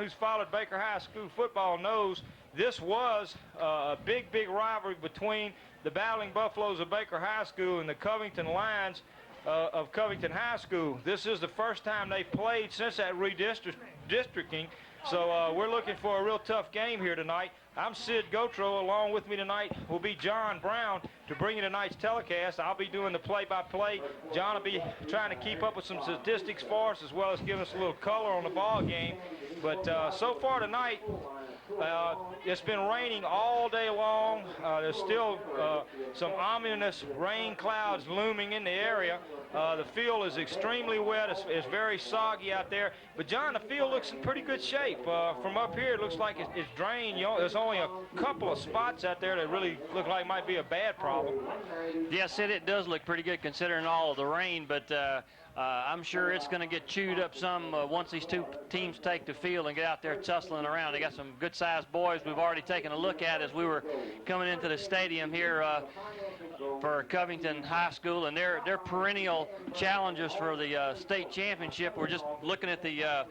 who's followed Baker High School football knows this was a big rivalry between the Battling Buffaloes of Baker High School and the Covington Lions of Covington High School. This is the first time they've played since that redistricting, so we're looking for a real tough game here tonight. I'm Sid Gotro. Along with me tonight will be John Brown to bring you tonight's telecast. I'll be doing the play-by-play. John will be trying to keep up with some statistics for us, as well as giving us a little color on the ball game. But so far tonight, it's been raining all day long. There's still some ominous rain clouds looming in the area. The field is extremely wet. It's very soggy out there. But, John, the field looks in pretty good shape. From up here, it looks like it's drained. You know, there's only a couple of spots out there that really look like might be a bad problem. Yes, it does look pretty good considering all of the rain, but I'm sure it's going to get chewed up some once these two teams take the field and get out there tussling around. They got some good-sized boys we've already taken a look at as we were coming into the stadium here for Covington High School, and they're perennial challengers for the state championship. We're just looking at the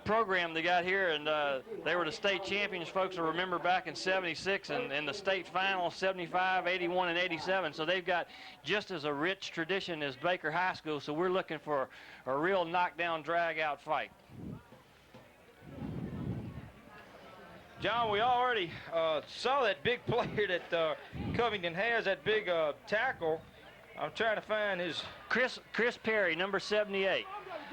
program they got here, and they were the state champions. Folks will remember back in '76 and in the state final, '75, '81, and '87. So they've got just as a rich tradition as Baker High School. So we're looking for a real knockdown, drag-out fight. John, we already saw that big player that Covington has, that big tackle. I'm trying to find his... Chris Perry, number 78.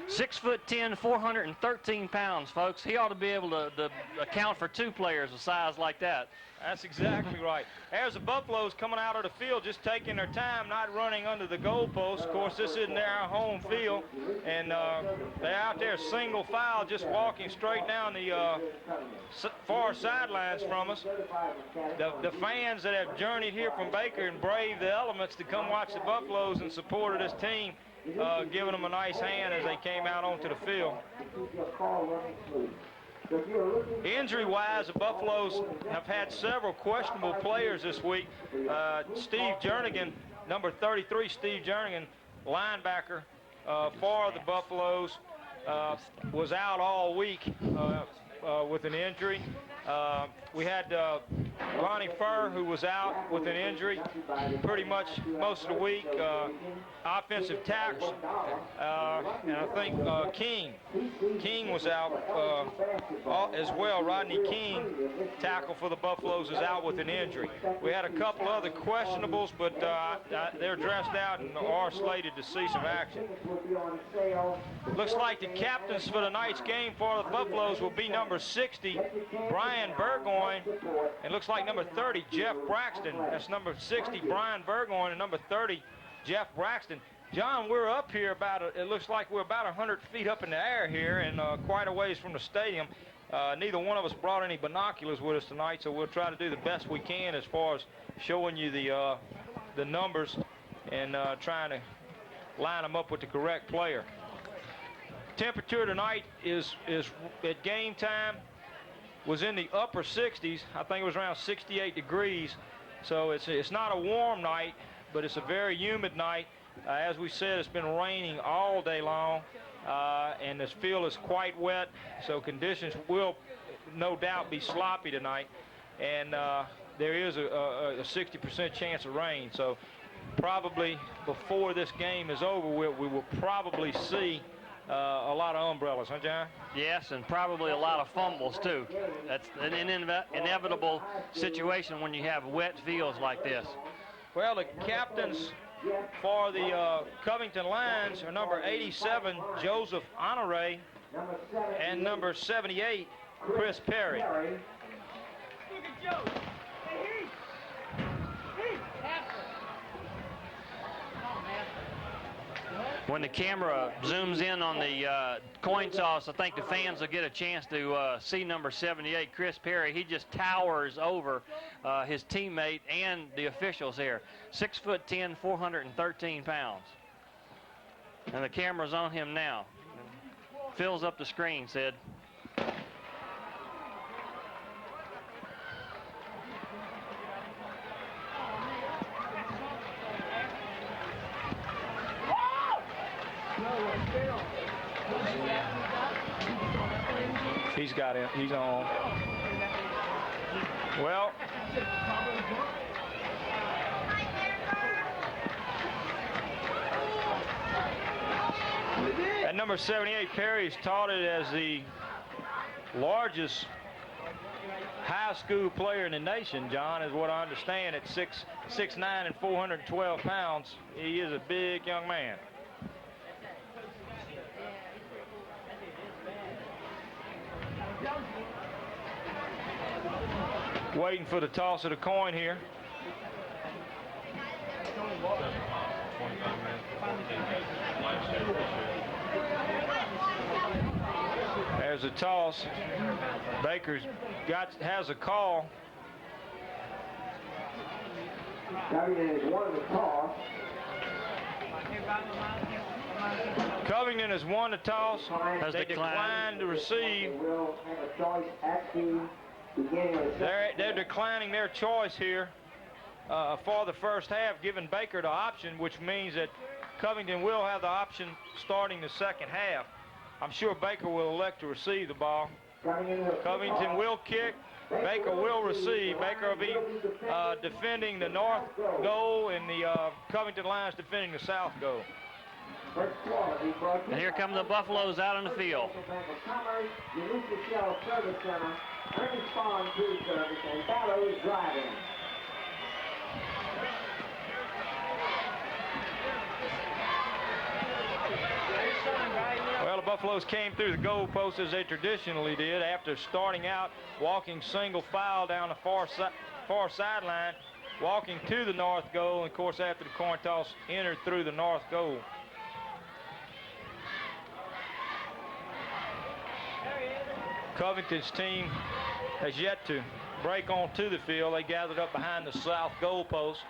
6'10", 413 pounds, folks. He ought to be able to account for two players a size like that. That's exactly right. There's the Buffaloes coming out of the field, just taking their time, not running under the goalpost. Of course, this isn't their home field, and they're out there single file, just walking straight down the far sidelines from us. The fans that have journeyed here from Baker and braved the elements to come watch the Buffaloes in support of this team, giving them a nice hand as they came out onto the field. Injury-wise, the Buffaloes have had several questionable players this week. Steve Jernigan, number 33, Steve Jernigan, linebacker for the Buffaloes, was out all week with an injury. We had Ronnie Furr, who was out with an injury pretty much most of the week. Offensive tackle, and I think King was out as well. Rodney King, tackle for the Buffaloes, is out with an injury. We had a couple other questionables, but they're dressed out and are slated to see some action. Looks like the captains for tonight's game for the Buffaloes will be number 60, Brian Burgoyne, and looks like number 30, Jeff Braxton. That's number 60, Brian Burgoyne, and number 30, Jeff Braxton. John, we're up here it looks like we're about 100 feet up in the air here and quite a ways from the stadium. Neither one of us brought any binoculars with us tonight, so we'll try to do the best we can as far as showing you the numbers and trying to line them up with the correct player. Temperature tonight is at game time was in the upper 60s. I think it was around 68 degrees. So it's not a warm night, but it's a very humid night. As we said, it's been raining all day long, and this field is quite wet, so conditions will no doubt be sloppy tonight. And there is a 60% chance of rain. So probably before this game is over, we will probably see a lot of umbrellas, huh, John? Yes, and probably a lot of fumbles, too. That's an inevitable situation when you have wet fields like this. Well, the captains for the Covington Lions are number 87, Joseph Honore, and number 78, Chris Perry. Look at Joe. Hey, When the camera zooms in on the coin toss, I think the fans will get a chance to see number 78, Chris Perry. He just towers over his teammate and the officials here. 6'10", 413 pounds. And the camera's on him now. Fills up the screen, Sid. He's got him. He's on. Well, at number 78, Perry's touted as the largest high school player in the nation, John, is what I understand, at 6'9" and 412 pounds. He is a big young man. Waiting for the toss of the coin here. There's a toss. Baker's has a call. Covington has won the toss. Covington has won the toss. They declined to receive. Will have a choice at the beginning of the They're declining their choice here for the first half, giving Baker the option, which means that Covington will have the option starting the second half. I'm sure Baker will elect to receive the ball. Covington will kick. Baker will receive. Baker will be defending the north goal, and the Covington Lions defending the south goal. And here come the Buffaloes out on the field. Well, the Buffaloes came through the goal post as they traditionally did after starting out walking single file down the far sideline, walking to the north goal, and of course after the coin toss entered through the north goal. Covington's team has yet to break onto the field. They gathered up behind the south goal post.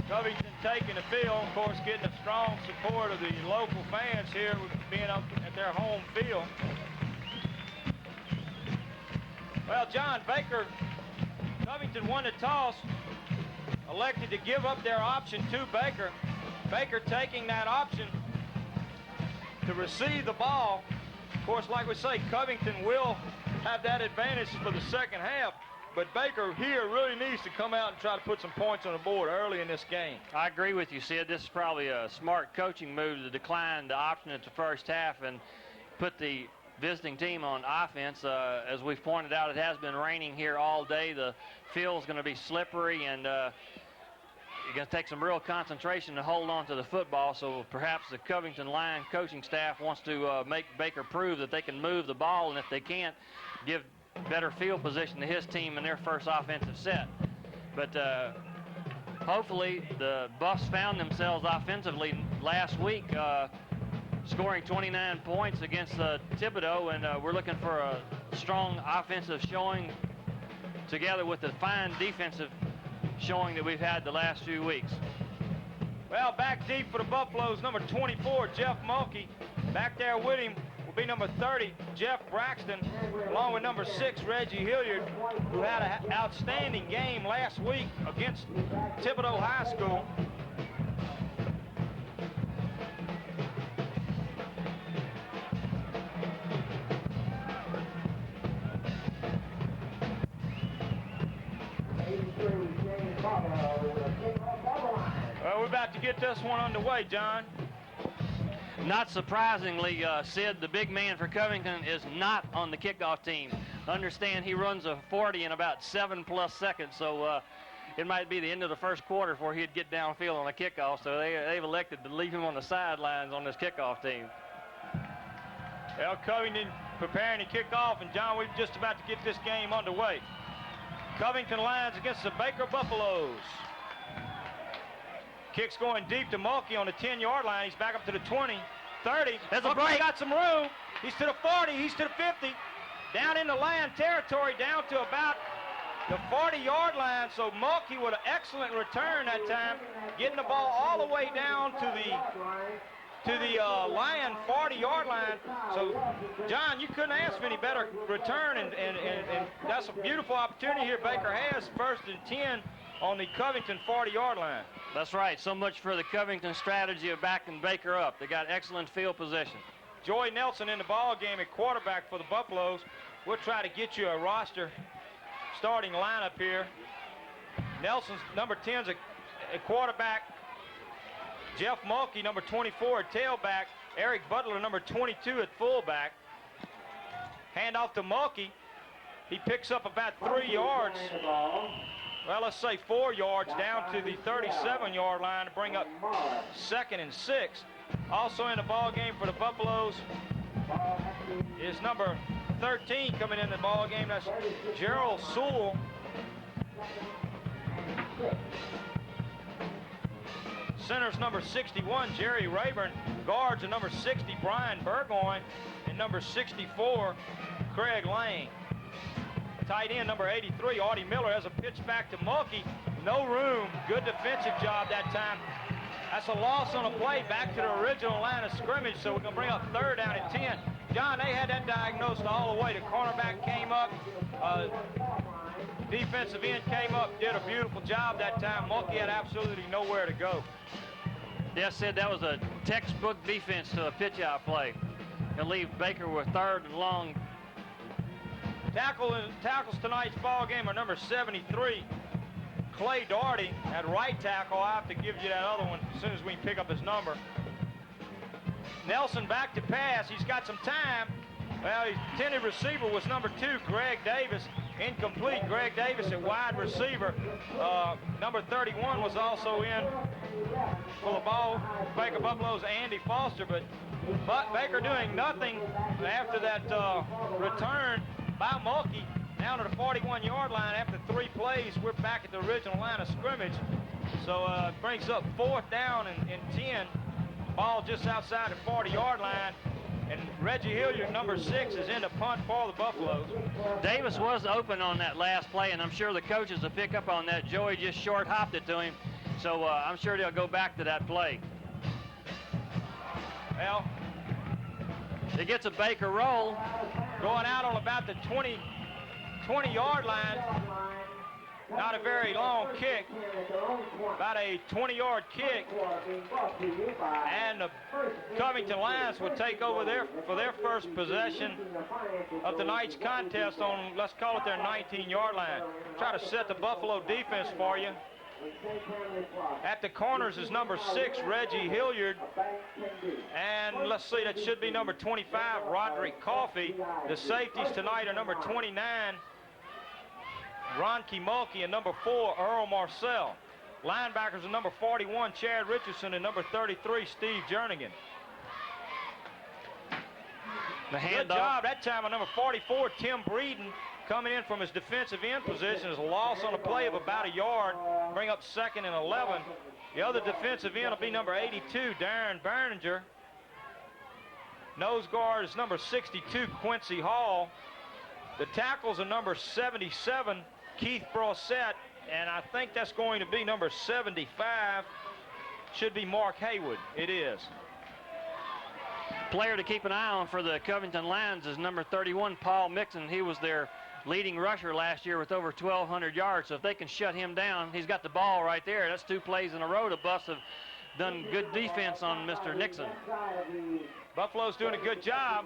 Covington taking the field, of course, getting the strong support of the local fans here, being up at their home field. Well, John, Covington won the toss, elected to give up their option to Baker. Baker taking that option to receive the ball. Of course, like we say, Covington will have that advantage for the second half, but Baker here really needs to come out and try to put some points on the board early in this game. I agree with you, Sid. This is probably a smart coaching move to decline the option at the first half and put the visiting team on offense. As we've pointed out, it has been raining here all day. The field's going to be slippery, and you're going to take some real concentration to hold on to the football. So perhaps the Covington Lion coaching staff wants to make Baker prove that they can move the ball, and if they can't, give better field position to his team in their first offensive set. But hopefully the Buffs found themselves offensively last week, scoring 29 points against Thibodeau, and we're looking for a strong offensive showing together with the fine defensive showing that we've had the last few weeks. Well, back deep for the Buffaloes, number 24, Jeff Mulkey. Back there with him will be number 30, Jeff Braxton, along with number 6, Reggie Hilliard, who had an outstanding game last week against Thibodeau High School. Well, we're about to get this one underway, John. Not surprisingly, Sid, the big man for Covington, is not on the kickoff team. Understand he runs a 40 in about 7+ seconds, so it might be the end of the first quarter before he'd get downfield on a kickoff, so they've elected to leave him on the sidelines on this kickoff team. Well, Covington preparing to kick off, and John, we're just about to get this game underway. Covington Lions against the Baker Buffaloes. Kick's going deep to Mulkey on the 10-yard line. He's back up to the 20, 30. There's a break. Got some room. He's to the 40. He's to the 50. Down in the Lion territory, down to about the 40-yard line. So Mulkey with an excellent return that time, getting the ball all the way down to the to the Lion 40-yard line. So, John, you couldn't ask for any better return, and that's a beautiful opportunity here Baker has, 1st and 10 on the Covington 40-yard line. That's right. So much for the Covington strategy of backing Baker up. They got excellent field position. Joey Nelson in the ball game at quarterback for the Buffaloes. We'll try to get you a roster starting lineup here. Nelson's number 10's a quarterback. Jeff Mulkey, number 24 at tailback. Eric Butler, number 22 at fullback. Hand off to Mulkey. He picks up about 3 yards. Well, let's say 4 yards down to the 37-yard line to bring up 2nd and 6. Also in the ball game for the Buffaloes is number 13 coming in the ball game. That's Gerald Sewell. Center's number 61, Jerry Rayburn. Guards are number 60, Brian Burgoyne, and number 64, Craig Lane. Tight end number 83, Audie Miller, has a pitch back to Mulkey. No room. Good defensive job that time. That's a loss on a play back to the original line of scrimmage, so we're going to bring up 3rd down and 10. John, they had that diagnosed all the way. The cornerback came up. Defensive end came up, did a beautiful job that time. Mulkey had absolutely nowhere to go. Yes, Sid, that was a textbook defense to a pitch-out play. Gonna leave Baker with 3rd and long. Tackles tonight's ball game are number 73, Clay Doherty at right tackle. I'll have to give you that other one as soon as we can pick up his number. Nelson back to pass. He's got some time. Well, his intended receiver was number 2, Greg Davis. Incomplete. Greg Davis at wide receiver. Number 31 was also in for the ball. Baker Buffalo's Andy Foster, but Baker doing nothing after that return by Mulkey down to the 41-yard line. After 3 plays, we're back at the original line of scrimmage. So it brings up 4th down and 10. Ball just outside the 40-yard line. And Reggie Hilliard, number 6, is in the punt for the Buffaloes. Davis was open on that last play, and I'm sure the coaches will pick up on that. Joey just short hopped it to him. So I'm sure they'll go back to that play. Well, it gets a Baker roll. Going out on about the 20-yard line. Not a very long kick. About a 20-yard kick. And the Covington Lions will take over for their first possession of tonight's contest on, let's call it their 19-yard line. Try to set the Buffalo defense for you. At the corners is number 6, Reggie Hilliard. And let's see, that should be number 25, Roderick Coffey. The safeties tonight are number 29, Ronke Mulkey, and number 4, Earl Marcel. Linebackers are number 41, Chad Richardson, and number 33, Steve Jernigan. Good job that time on number 44, Tim Breeden, coming in from his defensive end position. Is a loss on a play of about a yard. Bring up 2nd and 11. The other defensive end will be number 82, Darren Berninger. Nose guard is number 62, Quincy Hall. The tackles are number 77, Keith Brossette, and I think that's going to be number 75. Should be Mark Haywood. It is. Player to keep an eye on for the Covington Lions is number 31, Paul Mixon. He was their leading rusher last year with over 1,200 yards. So if they can shut him down, he's got the ball right there. That's 2 plays in a row. The Buffs have done good defense on Mr. Nixon. Buffalo's doing a good job.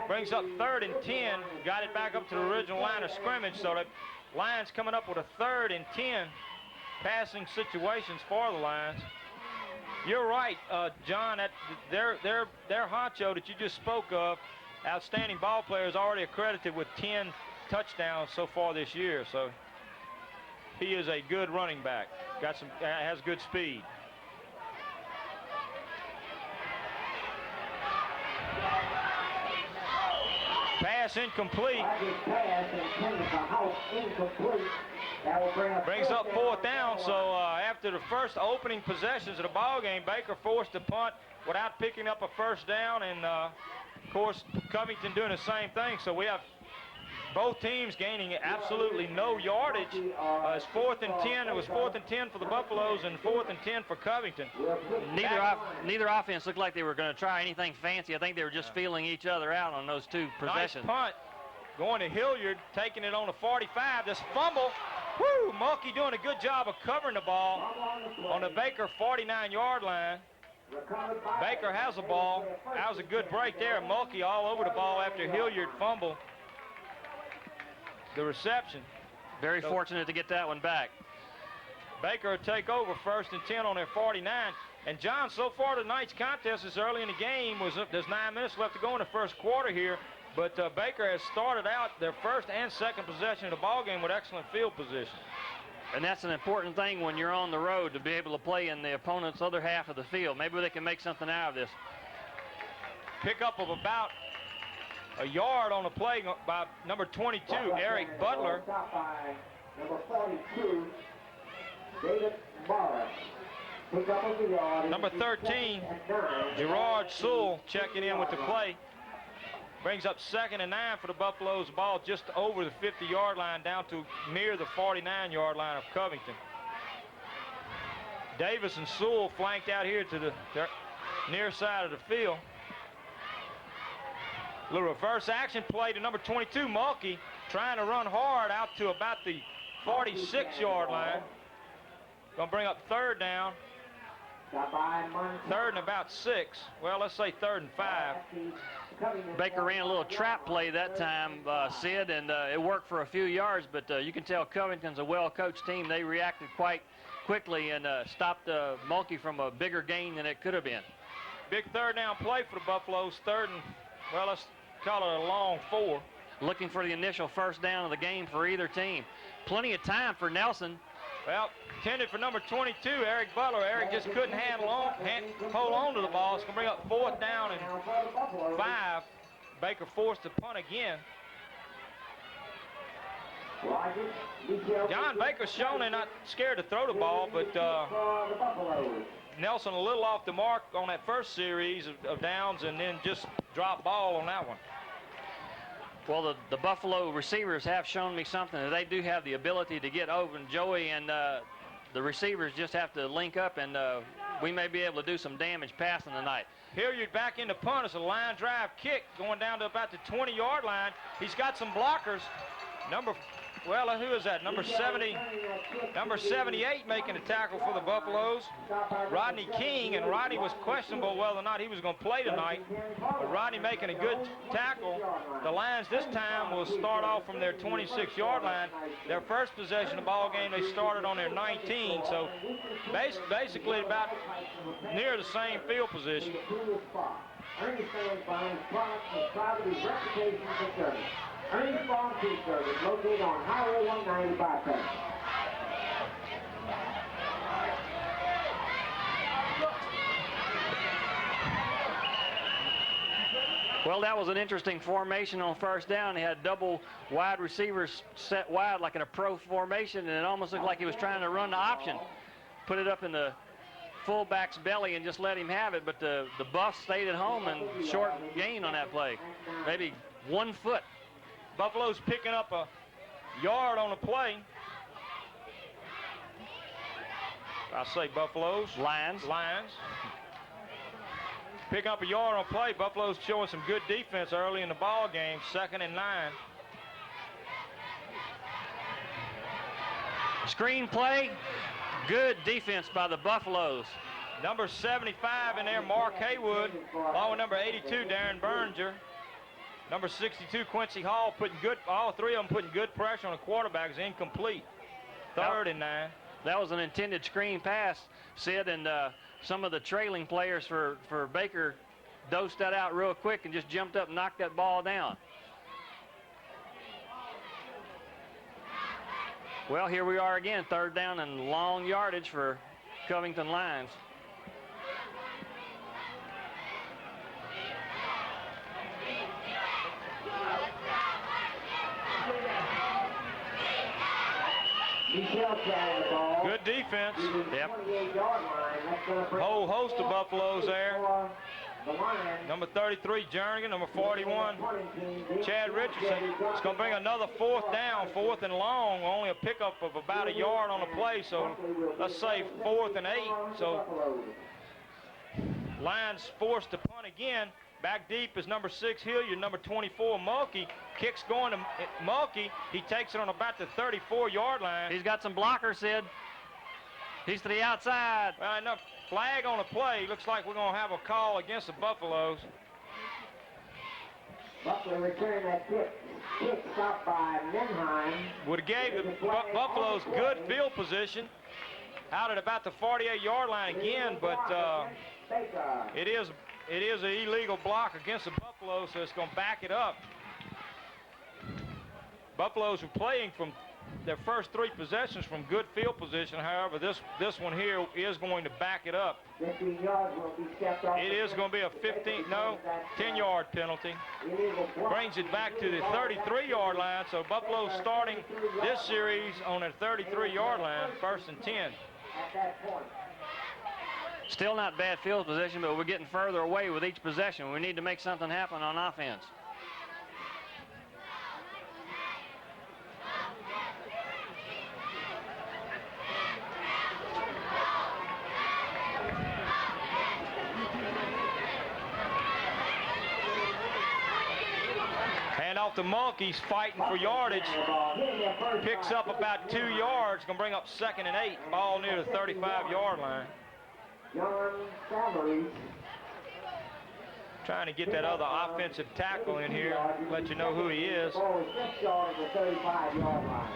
Brings up 3rd and 10. Got it back up to the original line of scrimmage. So the Lions coming up with a 3rd and 10 passing situations for the Lions. You're right, John. That their honcho that you just spoke of, outstanding ball player, is already accredited with 10 touchdowns so far this year. So he is a good running back. Has good speed. Pass incomplete. Brings up 4th down. So after the first opening possessions of the ball game, Baker forced to punt without picking up a 1st down, and of course Covington doing the same thing. So we have both teams gaining absolutely no yardage. It's 4th and 10. It was 4th and 10 for the Buffaloes and 4th and 10 for Covington. Neither offense looked like they were going to try anything fancy. I think they were just feeling each other out on those two possessions. Nice punt going to Hilliard, taking it on the 45. This fumble. Woo! Mulkey doing a good job of covering the ball on the Baker 49-yard line. Baker has the ball. That was a good break there. Mulkey all over the ball after Hilliard fumbled the reception. Very fortunate to get that one back. Baker will take over 1st and 10 on their 49. And John, so far tonight's contest is early in the game. There's 9 minutes left to go in the first quarter here. But Baker has started out their first and second possession of the ball game with excellent field position. And that's an important thing when you're on the road, to be able to play in the opponent's other half of the field. Maybe they can make something out of this. Pickup of about a yard on the play by number 22, Eric Butler. Number 42, David Morris. Number 13, Gerard Sewell checking in with the play. Brings up 2nd and 9 for the Buffaloes. Ball just over the 50-yard line, down to near the 49-yard line of Covington. Davis and Sewell flanked out here to the near side of the field. A little reverse action play to number 22, Mulkey, trying to run hard out to about the 46-yard line. Gonna bring up 3rd down. 3rd and about 6. Well, let's say 3rd and 5. Baker ran a little trap play that time, Sid, and it worked for a few yards, but you can tell Covington's a well-coached team. They reacted quite quickly and stopped Mulkey from a bigger gain than it could have been. Big 3rd down play for the Buffaloes. 3rd and, well, let's call it a long 4. Looking for the initial 1st down of the game for either team. Plenty of time for Nelson. Well, intended for number 22, Eric Butler. Eric just couldn't hold on to the ball. It's going to bring up 4th down and 5. Baker forced to punt again. John Baker's shown they're not scared to throw the ball, but Nelson a little off the mark on that first series of downs, and then just dropped ball on that one. Well, the Buffalo receivers have shown me something, that they do have the ability to get open. Joey and the receivers just have to link up, and we may be able to do some damage passing tonight. Hilliard back in the punt. It's a line drive kick going down to about the 20-yard line. He's got some blockers. Who is that? Number 78 making a tackle for the Buffaloes. Rodney King, and Rodney was questionable whether or not he was going to play tonight. But Rodney making a good tackle. The Lions this time will start off from their 26-yard line. Their first possession of the ball game, they started on their 19. So basically about near the same field position. Ernie's Farm Food Service, located on Highway 195. Well, that was an interesting formation on 1st down. He had double wide receivers set wide like in a pro formation, and it almost looked like he was trying to run the option. Put it up in the fullback's belly and just let him have it, but the Buffs stayed at home and short gain on that play. Maybe 1 foot. Buffalo's picking up a yard on the play. I say Buffaloes. Lions. Pick up a yard on play. Buffalo's showing some good defense early in the ball game. 2nd and 9. Screen play. Good defense by the Buffaloes. Number 75 in there, Mark Haywood. Along with number 82, Darren Berninger. Number 62, Quincy Hall, all 3 of them putting good pressure on the quarterback. Is incomplete. 3rd and 9. That was an intended screen pass, Sid, and some of the trailing players for Baker dosed that out real quick and just jumped up and knocked that ball down. Well, here we are again, 3rd down and long yardage for Covington Lions. Good defense. Yep. Whole host of Buffaloes there. Number 33, Jernigan. Number 41, Chad Richardson. It's going to bring another 4th down, 4th and long. Only a pickup of about a yard on the play, so let's say 4th and 8. So Lions forced to punt again. Back deep is number 6, Hilliard. Number 24, Mulkey. Kicks going to Mulkey. He takes it on about the 34-yard line. He's got some blockers, Sid. He's to the outside. Well, enough flag on the play. Looks like we're going to have a call against the Buffaloes. Buffalo returned that kick stopped by Menheim. Would have gave the Buffaloes good field position. Out at about the 48-yard line again, but it is an illegal block against the Buffaloes, so it's going to back it up. Buffaloes were playing from their first 3 possessions from good field position. However, this one here is going to back it up. 15 yards will be stepped off. It is going to be a 10-yard penalty. Brings it back to the 33-yard line, so Buffalo's starting this series on their 33-yard line, 1st and 10. At that point. Still not bad field position, but we're getting further away with each possession. We need to make something happen on offense. Hand off to Mulkey's fighting for yardage. Picks up about 2 yards. Going to bring up 2nd and 8. Ball near the 35-yard line. John Savaries. Trying to get that other offensive tackle in here. Let you know who he is. 6 yards at the 35-yard line.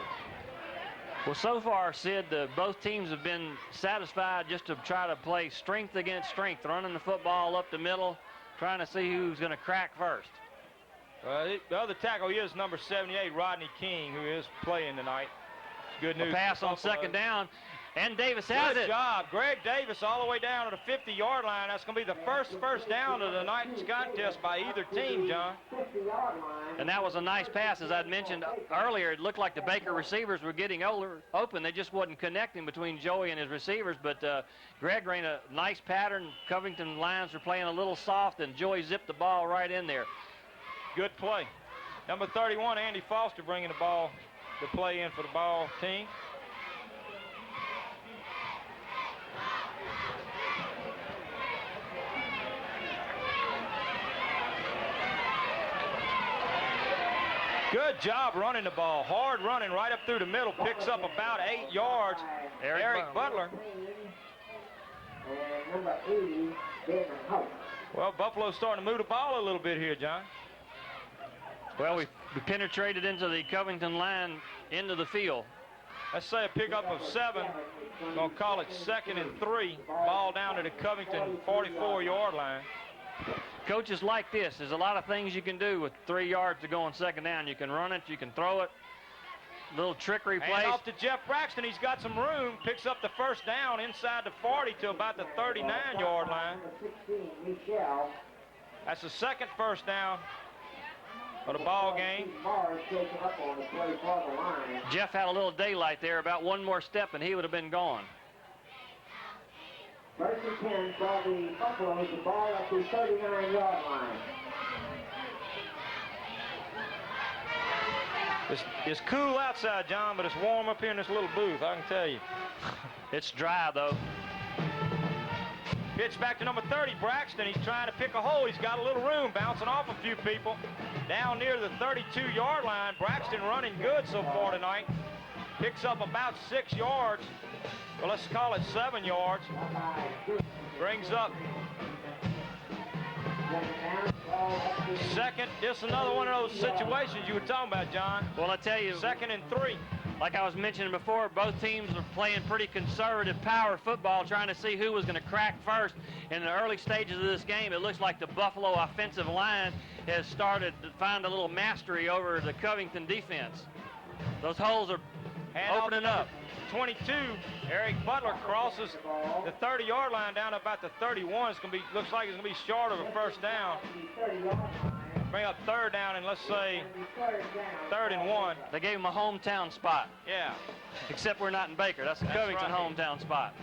Well, so far, Sid, both teams have been satisfied just to try to play strength against strength, running the football up the middle, trying to see who's going to crack first. The other tackle is number 78, Rodney King, who is playing tonight. Good news. A pass on 2nd down, and Davis has it. Good job. Greg Davis all the way down to the 50-yard line. That's going to be the first down of the night's contest by either team, John. 50-yard line. And that was a nice pass. As I'd mentioned earlier, it looked like the Baker receivers were getting open. They just wasn't connecting between Joey and his receivers, but Greg ran a nice pattern. Covington Lions were playing a little soft, and Joey zipped the ball right in there. Good play. Number 31, Andy Foster, bringing the play in for the ball team. Good job running the ball. Hard running right up through the middle. Picks up about 8 yards. Eric Butler. And number 80, Ben Hope. Well, Buffalo's starting to move the ball a little bit here, John. Well, we penetrated into the Covington line into the field. Let's say a pickup of 7. Gonna call it 2nd and 3. Ball down to the Covington 44-yard line. Coaches like this. There's a lot of things you can do with 3 yards to go on 2nd down. You can run it, you can throw it. Little trickery plays. Hand off to Jeff Braxton. He's got some room. Picks up the 1st down inside the 40 to about the 39-yard line. That's the 2nd 1st down of the ball game. Jeff had a little daylight there. About one more step and he would have been gone. 1st and 10 for the Buffaloes, the ball at the 39-yard line. It's cool outside, John, but it's warm up here in this little booth, I can tell you. It's dry, though. Pitch back to number 30, Braxton. He's trying to pick a hole. He's got a little room, bouncing off a few people. Down near the 32-yard line. Braxton running good so far tonight. Picks up about 6 yards. Well, let's call it 7 yards. Brings up 2nd. This is another one of those situations you were talking about, John. Well, I tell you, 2nd and 3. Like I was mentioning before, both teams are playing pretty conservative power football, trying to see who was going to crack first. In the early stages of this game, it looks like the Buffalo offensive line has started to find a little mastery over the Covington defense. Those holes are opening up. 22, Eric Butler crosses the 30-yard line down to about the 31. It's going to be, looks like it's going to be short of a 1st down. Bring up 3rd down and let's say 3rd and 1. They gave him a hometown spot. Yeah. Except we're not in Baker. That's a Covington right. hometown spot.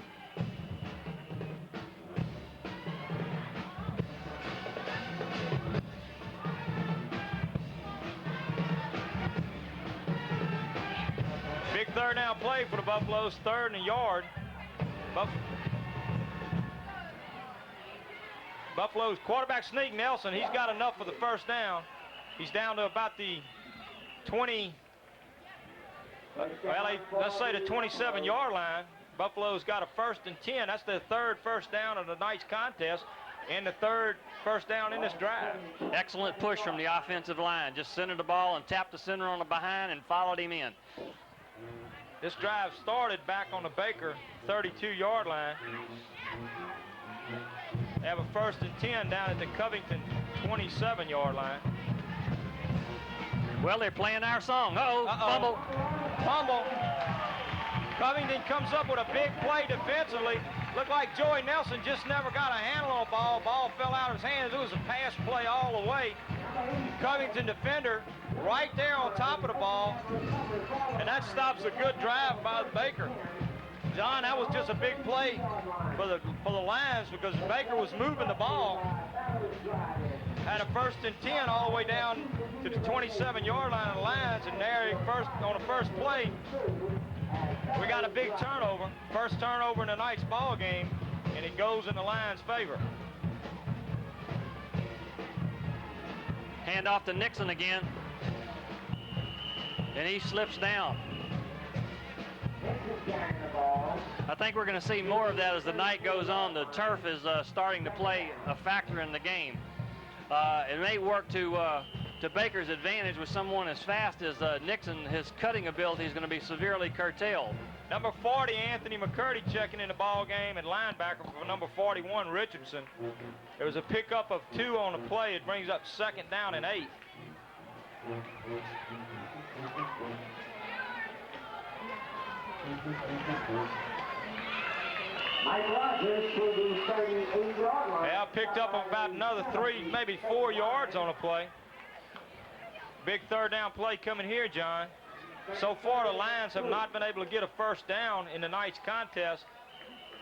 Big third down play for the Buffaloes, 3rd and a yard. Buffalo's quarterback sneak Nelson, he's got enough for the first down. He's down to about the 20, let's say the 27-yard line. Buffalo's got a 1st and 10. That's their 3rd first down of the night's contest and the 3rd first down in this drive. Excellent push from the offensive line. Just centered the ball and tapped the center on the behind and followed him in. This drive started back on the Baker 32-yard line. They have a 1st and 10 down at the Covington 27-yard line. Well, they're playing our song. Fumble. Fumble. Covington comes up with a big play defensively. Looked like Joey Nelson just never got a handle on the ball. Ball fell out of his hands. It was a pass play all the way. Covington defender right there on top of the ball. And that stops a good drive by Baker. John, that was just a big play for the Lions because Baker was moving the ball. Had a 1st and 10 all the way down to the 27-yard line of the Lions, and there on the first play, we got a big turnover. First turnover in the night's ball game, and it goes in the Lions' favor. Hand off to Nixon again, and he slips down. I think we're going to see more of that as the night goes on. The turf is starting to play a factor in the game. It may work to Baker's advantage with someone as fast as Nixon. His cutting ability is going to be severely curtailed. Number 40, Anthony McCurdy, checking in the ball game, and linebacker for number 41, Richardson. There was a pickup of 2 on the play. It brings up 2nd down and 8. Mike Rogers to the 38-yard line. Yeah, picked up about another 3, maybe 4 yards on a play. Big 3rd down play coming here, John. So far, the Lions have not been able to get a first down in the night's contest.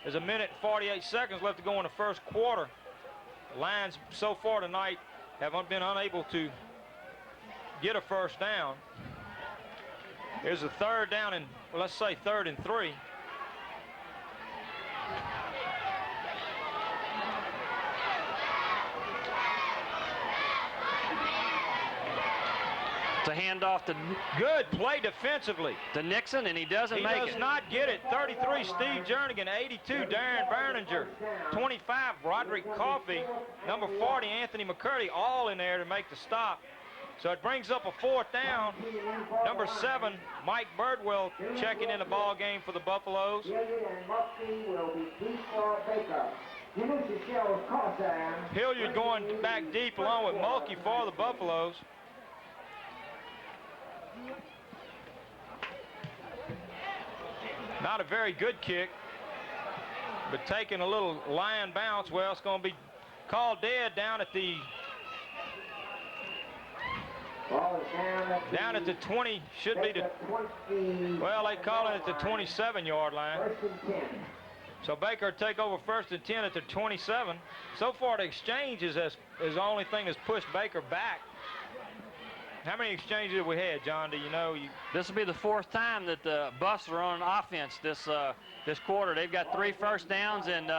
There's a minute and 48 seconds left to go in the first quarter. The Lions so far tonight have been unable to get a first down. Here's a 3rd down and, well, let's say 3rd and 3. It's a handoff to Good play defensively. Nixon, and he doesn't make it. He does not get it. 33, Steve Jernigan. 82, Darren Berninger. 25, Roderick Coffey. Number 40, Anthony McCurdy, all in there to make the stop. So it brings up a 4th down. Number 7, Mike Birdwell checking in the ball game for the Buffaloes. Hilliard going back deep along with Mulkey for the Buffaloes. Not a very good kick, but taking a little Lion bounce. Well, it's going to be called dead down at the 20, should be the, well, they call it at the 27-yard line. So Baker take over 1st and 10 at the 27. So far, the exchange is the only thing that's pushed Baker back. How many exchanges have we had, John? Do you know? This will be the 4th time that the Buffs are on offense this quarter. They've got 3 first downs, and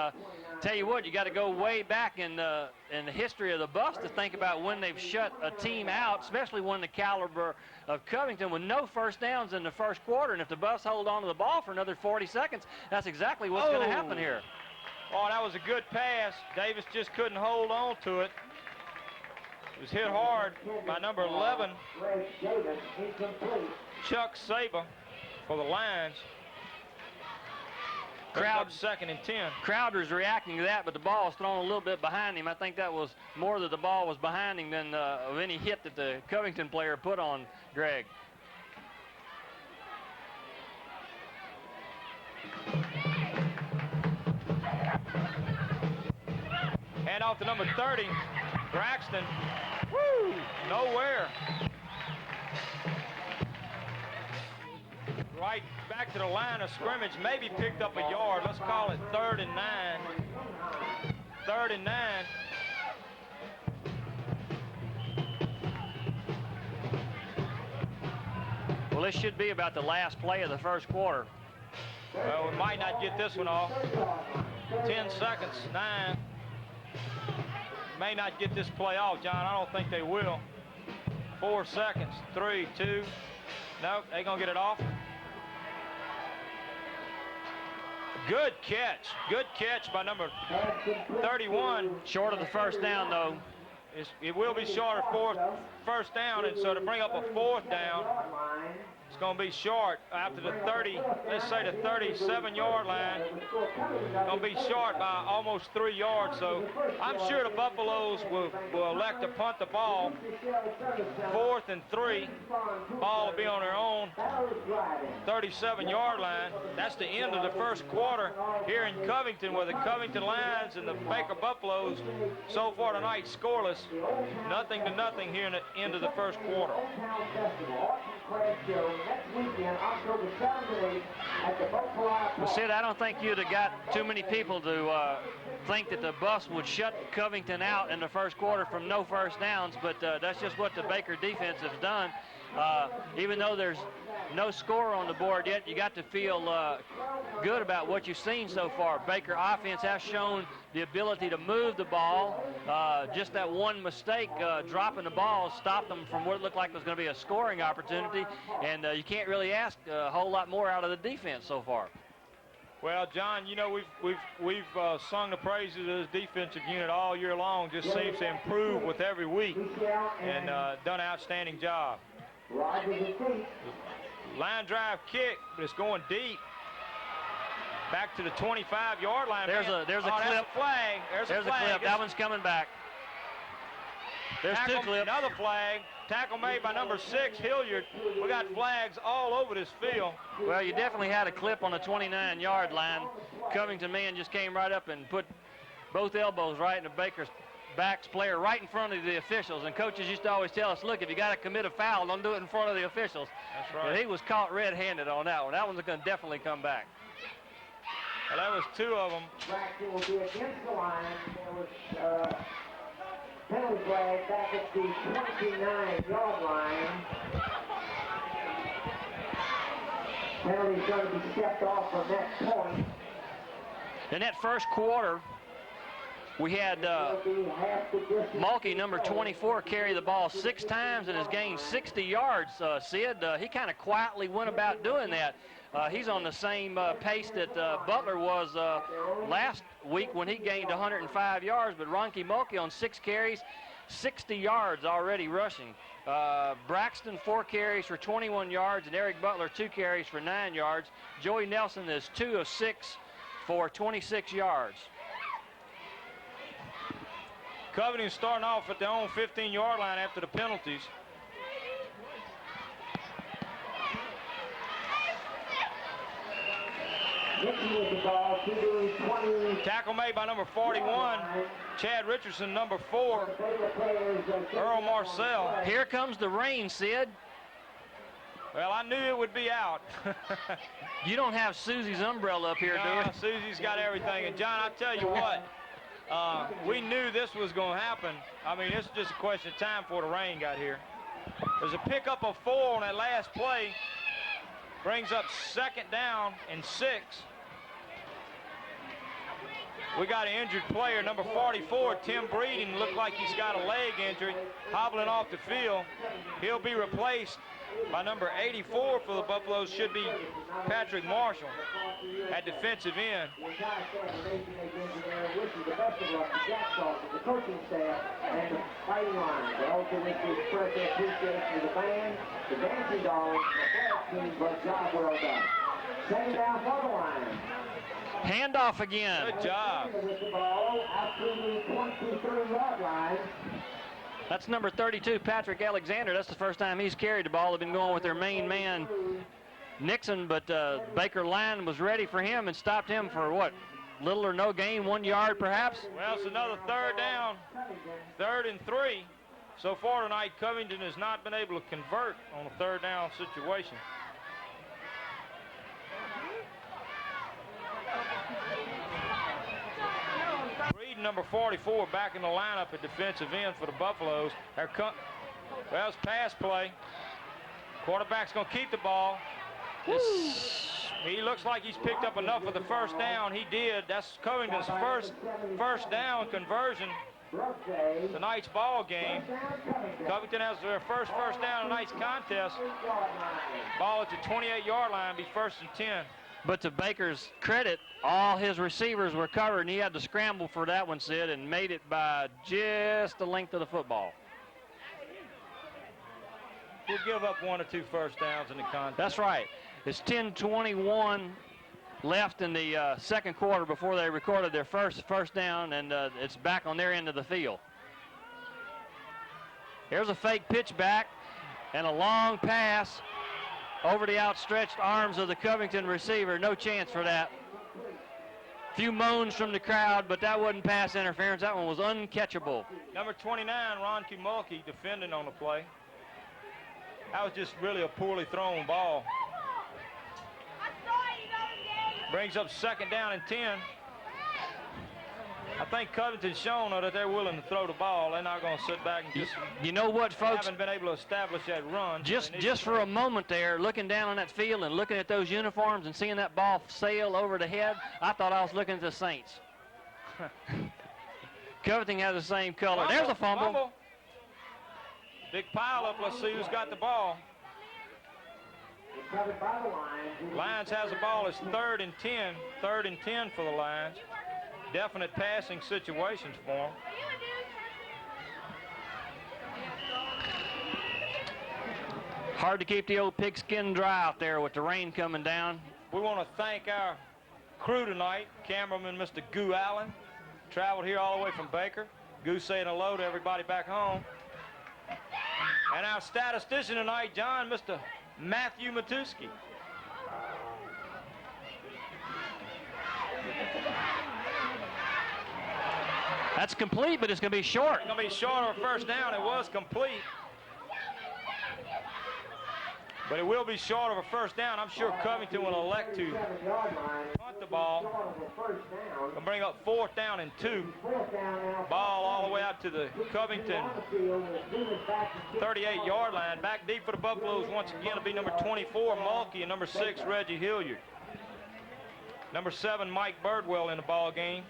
tell you what, you got to go way back in the history of the Buffs to think about when they've shut a team out, especially one the caliber of Covington, with no first downs in the first quarter. And if the Buffs hold on to the ball for another 40 seconds, that's exactly what's going to happen here. Oh, that was a good pass. Davis just couldn't hold on to it. It was hit hard by number 11, Chuck Saber, for the Lions. Crowd 2nd and 10. Crowder's reacting to that, but the ball was thrown a little bit behind him. I think that was more that the ball was behind him than of any hit that the Covington player put on Greg. Hand off to number 30, Braxton. Woo! Nowhere. Right back to the line of scrimmage, maybe picked up a yard. Let's call it 3rd and 9. 3rd and 9. Well, Well, this should be about the last play of the first quarter. Well, we might not get this one off. 10 seconds, 9. May not get this play off, John. I don't think they will. 4 seconds, 3, 2. Nope, they gonna get it off. Good catch by number 31. Short of the first down, though. It will be short of first down, and so to bring up a 4th down, it's going to be short after the 30, let's say the 37-yard line. Going to be short by almost 3 yards, so I'm sure the Buffaloes will elect to punt the ball. 4th and 3, ball will be on their own 37-yard line. That's the end of the first quarter here in Covington, where the Covington Lions and the Baker Buffaloes so far tonight scoreless. Nothing to nothing here in the end of the first quarter. Well, Sid, I don't think you'd have got too many people to think that the bus would shut Covington out in the first quarter from no first downs, but that's just what the Baker defense has done. Even though there's no score on the board yet, you got to feel good about what you've seen so far. Baker offense has shown the ability to move the ball. Just that one mistake, dropping the ball, stopped them from what looked like was going to be a scoring opportunity, and you can't really ask a whole lot more out of the defense so far. Well, John, you know, we've sung the praises of this defensive unit all year long. Just seems to improve with every week, and done an outstanding job. Line drive kick, but it's going deep. Back to the 25-yard line. There's a that's clip. A flag. There's a flag. That one's coming back. There's two clips. Another flag. Tackle made by number 6, Hilliard. We got flags all over this field. Well, you definitely had a clip on the 29-yard line. Covington man just came right up and put both elbows right in the Baker's backs player right in front of the officials. And coaches used to always tell us, look, if you got to commit a foul, don't do it in front of the officials. That's right. And he was caught red-handed on that one. That one's going to definitely come back. Well, that was 2 of them. It will be against the line. There was penalty flag back at the 29-yard line. Penalty's going to be stepped off from that point. In that first quarter, we had Mulkey, number 24, carry the ball 6 times and has gained 60 yards. Sid, he kind of quietly went about doing that. He's on the same pace that Butler was last week when he gained 105 yards, but Ronke Mulkey on 6 carries, 60 yards already rushing. Braxton 4 carries for 21 yards, and Eric Butler 2 carries for 9 yards. Joey Nelson is 2 of 6 for 26 yards. Covington starting off at their own 15-yard line after the penalties. Tackle made by number 41, Chad Richardson, number 4, Earl Marcel. Here comes the rain, Sid. Well, I knew it would be out. You don't have Susie's umbrella up here, do you? Susie's got everything. And, John, I tell you what, we knew this was going to happen. I mean, it's just a question of time before the rain got here. There's a pickup of 4 on that last play. Brings up 2nd down and 6. We got an injured player, number 44, Tim Breeden. Looked like he's got a leg injury, hobbling off the field. He'll be replaced by number 84 for the Buffaloes, should be Patrick Marshall at defensive end. The best of luck to Jack Dawson, the coaching staff, and the fighting line. They also wish to express their appreciation to the band, the dancing dolls, the flag team for a job well done. 2nd down for the line. Handoff again. Good job. With the ball out to the 23-yard line. That's number 32, Patrick Alexander. That's the first time he's carried the ball. They've been going with their main man, Nixon, but Baker line was ready for him and stopped him for what? Little or no gain, 1 yard perhaps? Well, it's another 3rd down, 3rd and 3. So far tonight, Covington has not been able to convert on a 3rd down situation. Breeden, number 44, back in the lineup at defensive end for the Buffaloes. Well, it's pass play. Quarterback's going to keep the ball. He looks like he's picked up enough for the first down. He did. That's Covington's first down conversion tonight's ball game. Covington has their first down tonight's contest. Ball at the 28-yard line, be 1st and 10. But to Baker's credit, all his receivers were covered, and he had to scramble for that one, Sid, and made it by just the length of the football. We'll give up 1 or 2 first downs in the contest. That's right. It's 10:21 left in the second quarter before they recorded their first down, and it's back on their end of the field. Here's a fake pitch back and a long pass over the outstretched arms of the Covington receiver. No chance for that. Few moans from the crowd, but that wasn't pass interference. That one was uncatchable. Number 29, Ron Kumulke, defending on the play. That was just really a poorly thrown ball. Brings up 2nd down and 10. I think Covington's shown that they're willing to throw the ball. They're not going to sit back and just. You know what, folks? Haven't been able to establish that run. Just for a moment there, looking down on that field and looking at those uniforms and seeing that ball sail over the head, I thought I was looking at the Saints. Covington has the same color. There's a fumble. Big pile up. Let's see who's got the ball. Lions has the ball. It's 3rd and 10. 3rd and 10 for the Lions. Definite passing situations for them. Hard to keep the old pigskin dry out there with the rain coming down. We want to thank our crew tonight. Cameraman Mr. Goo Allen. Traveled here all the way from Baker. Goo saying hello to everybody back home. And our statistician tonight, John, Mr. Matthew Matuski. That's complete, but it's going to be short. It's going to be short of a first down. It was complete. But it will be short of a first down. I'm sure Covington will elect to punt the ball and bring up 4th down and 2. Ball all the way out to the Covington 38-yard line. Back deep for the Buffaloes once again will be number 24, Mulkey, and number 6, Reggie Hilliard. Number 7, Mike Birdwell in the ball game.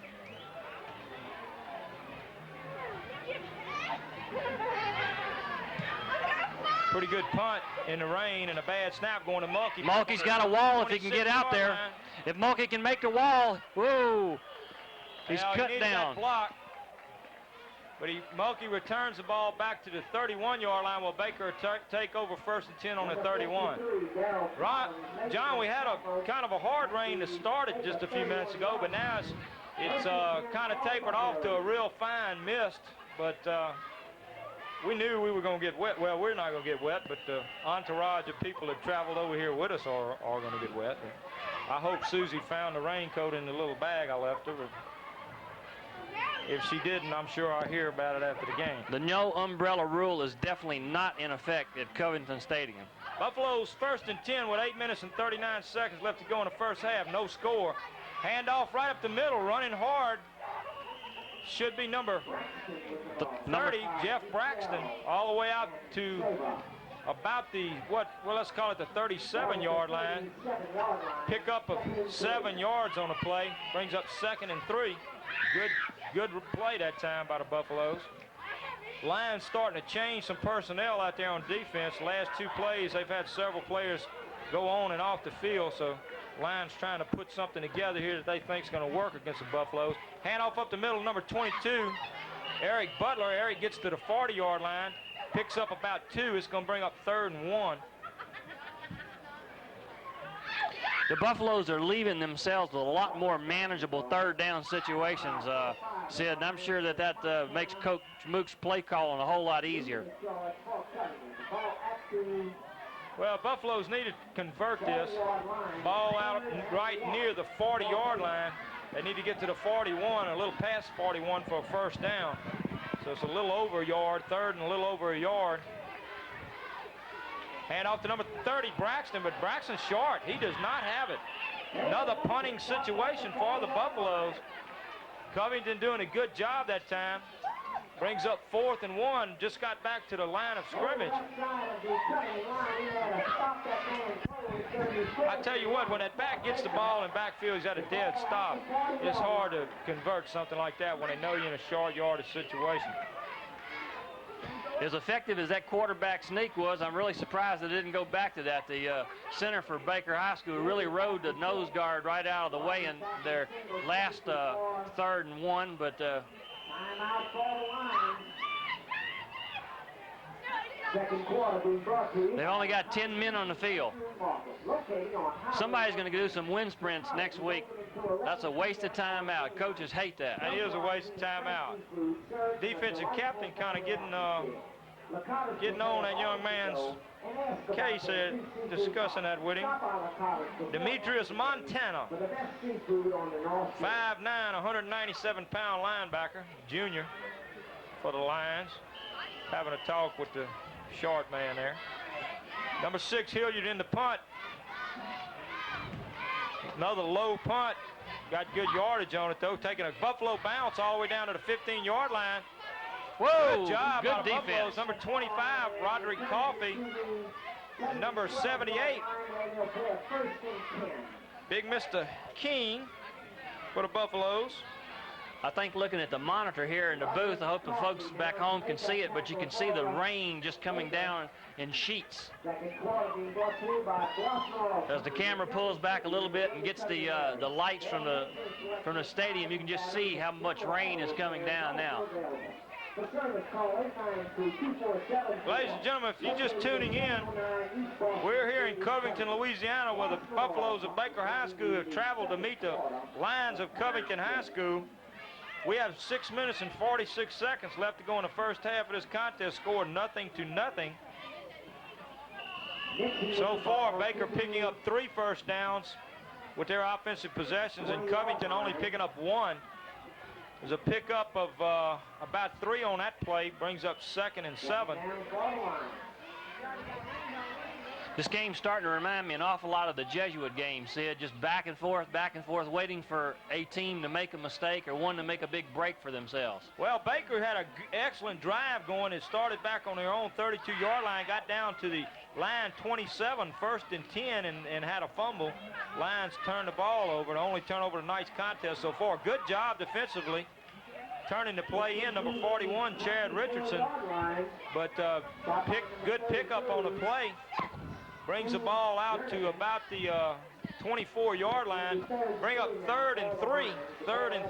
Pretty good punt in the rain and a bad snap going to Mulkey. Mulkey's got a wall if he can get out there. Line. If Mulkey can make the wall, whoa, he's cut he down. That block, but Mulkey returns the ball back to the 31-yard line while Baker take over 1st and 10 on the 31. John, we had a kind of a hard rain that started just a few minutes ago, but now it's kind of tapered off to a real fine mist, but we knew we were going to get wet. Well, we're not going to get wet, but the entourage of people that traveled over here with us are going to get wet. I hope Susie found the raincoat in the little bag I left her. If she didn't, I'm sure I'll hear about it after the game. The no umbrella rule is definitely not in effect at Covington Stadium. Buffalo's 1st and 10 with 8 minutes and 39 seconds left to go in the first half. No score. Handoff right up the middle, running hard. Should be number 30, Jeff Braxton, all the way out to about the, let's call it the 37-yard line. Pick up of 7 yards on the play. Brings up 2nd and 3. Good play that time by the Buffaloes. Lions starting to change some personnel out there on defense. Last 2 plays, they've had several players go on and off the field, so Lions trying to put something together here that they think is going to work against the Buffaloes. Handoff up the middle, number 22, Eric Butler. Eric gets to the 40-yard line, picks up about 2. It's going to bring up 3rd and 1. The Buffaloes are leaving themselves with a lot more manageable 3rd down situations, Sid, and I'm sure that makes Coach Mook's play calling a whole lot easier. Well, Buffaloes need to convert this. Ball out right near the 40-yard line. They need to get to the 41, a little past 41 for a first down. So it's a little over a yard, 3rd and a little over a yard. Hand off to number 30, Braxton, but Braxton's short. He does not have it. Another punting situation for the Buffaloes. Covington doing a good job that time. Brings up 4th and 1. Just got back to the line of scrimmage. I tell you what, when that back gets the ball in backfield, he's at a dead stop. It's hard to convert something like that when they know you're in a short yardage situation. As effective as that quarterback sneak was, I'm really surprised they didn't go back to that. The center for Baker High School really rode the nose guard right out of the way in their last 3rd and 1, but they only got 10 men on the field. Somebody's going to do some wind sprints next week. That's a waste of time out. Coaches hate that. It is a waste of time out. Defensive captain kind of getting on that young man's case there, discussing that with him. Demetrius Montana, 5'9", 197-pound linebacker, junior for the Lions, having a talk with the short man there. Number 6, Hilliard in the punt. Another low punt. Got good yardage on it, though, taking a Buffalo bounce all the way down to the 15-yard line. Whoa, good job good out of defense. Buffalo's number 25, Roderick Coffey, and number 78, Big Mr. King for the Buffaloes. I think looking at the monitor here in the booth, I hope the folks back home can see it, but you can see the rain just coming down in sheets. As the camera pulls back a little bit and gets the lights from the stadium, you can just see how much rain is coming down now. Ladies and gentlemen, if you're just tuning in, we're here in Covington, Louisiana, where the Buffaloes of Baker High School have traveled to meet the Lions of Covington High School. We have 6 minutes and 46 seconds left to go in the first half of this contest, scored 0-0. So far, Baker picking up 3 first downs with their offensive possessions, and Covington only picking up 1. There's a pickup of about 3 on that play, brings up 2nd and 7. This game's starting to remind me an awful lot of the Jesuit game, Sid. Just back and forth, waiting for a team to make a mistake or one to make a big break for themselves. Well, Baker had an excellent drive going. It started back on their own 32-yard line, got down to the line 27, 1st and 10, and had a fumble. Lions turned the ball over, the only turnover of tonight's contest so far. Good job defensively, turning the play in, number 41, Chad Richardson. But good pickup on the play. Brings the ball out to about the 24-yard line. Bring up 3rd and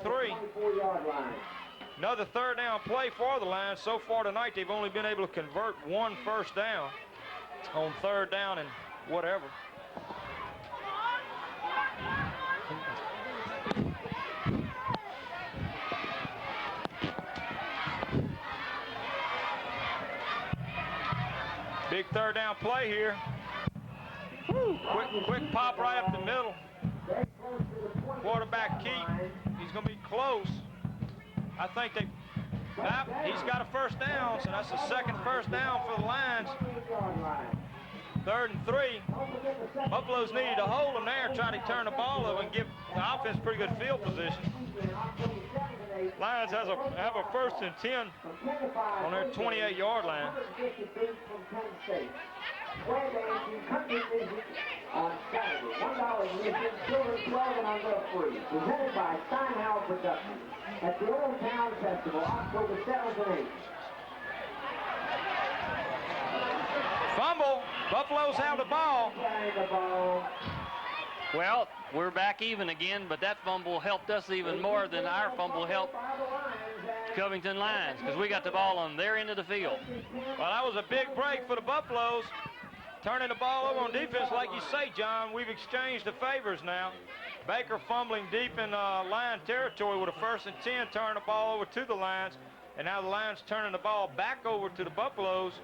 3. Another 3rd down play for the Lions. So far tonight, they've only been able to convert 1 first down on 3rd down and whatever. Big 3rd down play here. Quick pop right up the middle. Quarterback Keith, he's going to be close. I think he's got a first down, so that's the 2nd first down for the Lions. 3rd and 3. Buffaloes needed to hold them there, try to turn the ball over and give the offense pretty good field position. Lions have a 1st and 10 on their 28-yard line. On Saturday, $1 admission, children 12 and under free. Presented by Steinhauer Productions at the Old Town Festival, October 7th and 8th. Fumble. Buffaloes have the ball. Well, we're back even again, but that fumble helped us even more than our fumble helped Covington Lions, because we got the ball on their end of the field. Well, that was a big break for the Buffaloes. Turning the ball over on defense, like you say, John. We've exchanged the favors now. Baker fumbling deep in Lion territory with a 1st and 10, turning the ball over to the Lions. And now the Lions turning the ball back over to the Buffaloes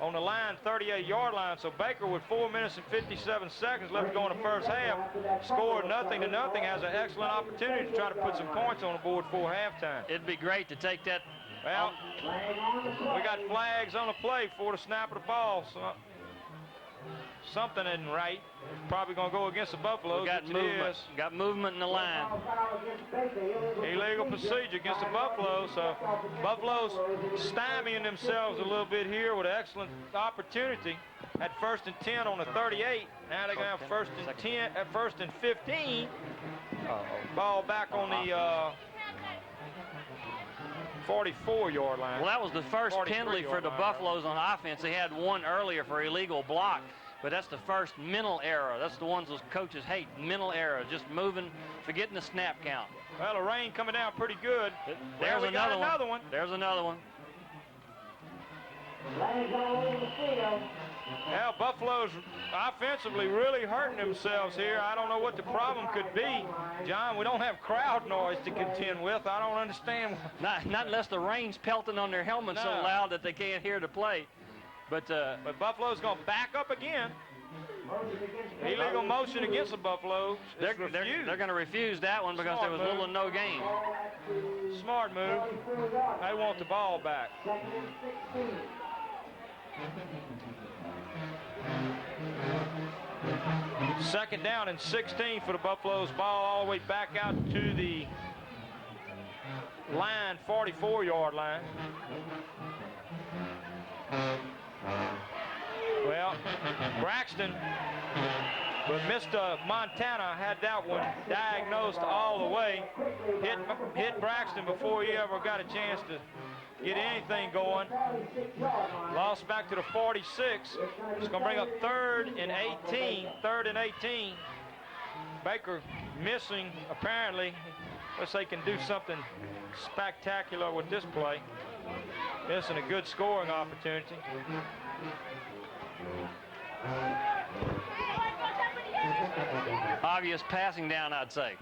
on the Lion 38-yard line. So Baker, with 4 minutes and 57 seconds left to go in the first half, scored 0-0, has an excellent opportunity to try to put some points on the board before halftime. It'd be great to take that. Well, we got flags on the play for the snap of the ball. something isn't right. Probably going to go against the Buffaloes. We got which movement. It is. Got movement in the line. Illegal procedure against the Buffaloes. So Buffaloes stymieing themselves a little bit here with an excellent opportunity at 1st and 10 on the 38. Now they're going to have 1st and 10 at 1st and 15. Ball back on the 44-yard line. Well, that was the first penalty for the Buffaloes on offense. They had one earlier for illegal block, but that's the first mental error. That's the ones those coaches hate, mental error, just moving, forgetting the snap count. Well, the rain coming down pretty good. There's we got another one. There's another one. Well, Buffalo's offensively really hurting themselves here. I don't know what the problem could be. John, we don't have crowd noise to contend with. I don't understand. Not unless the rain's pelting on their helmets so loud that they can't hear the play. But Buffalo's going to back up again. Illegal motion against the Buffaloes. They're going to refuse that one because there was little or no gain. Smart move. They want the ball back. Second down and 16 for the Buffaloes. Ball all the way back out to the line, 44-yard line. Well, Braxton, but Mr. Montana had that one diagnosed all the way. Hit Braxton before he ever got a chance to get anything going. Lost back to the 46. It's going to bring up 3rd and 18. 3rd and 18. Baker missing, apparently. Unless they can do something spectacular with this play. Missing a good scoring opportunity. Obvious passing down, I'd say.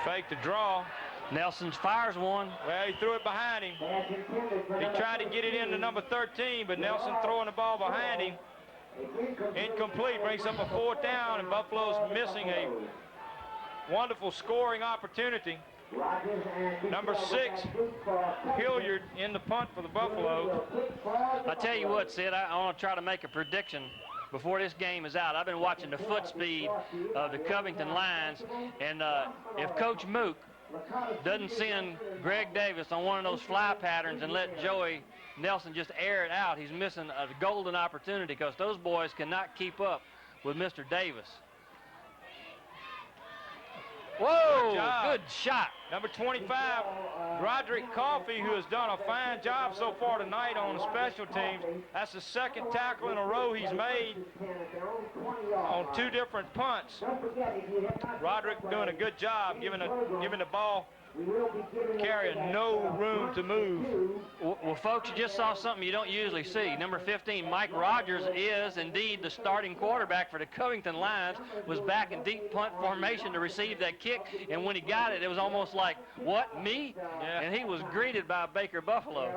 Fake the draw. Nelson fires one. Well, he threw it behind him. He tried to get it into number 13, but Nelson throwing the ball behind him. Incomplete, brings up a 4th down, and Buffalo's missing a wonderful scoring opportunity. Number 6, Hilliard in the punt for the Buffaloes. I tell you what, Sid, I want to try to make a prediction before this game is out. I've been watching the foot speed of the Covington Lions, and if Coach Mook doesn't send Greg Davis on one of those fly patterns and let Joey Nelson just air it out, he's missing a golden opportunity because those boys cannot keep up with Mr. Davis. Whoa, good shot. Number 25, Roderick Coffey, who has done a fine job so far tonight on the special teams. That's the 2nd tackle in a row he's made on 2 different punts. Roderick doing a good job giving the ball carrier no room to move. Well, folks, you just saw something you don't usually see. Number 15, Mike Rogers, is indeed the starting quarterback for the Covington Lions, was back in deep punt formation to receive that kick, and when he got it, it was almost like, what, me? Yeah. And he was greeted by Baker Buffalo.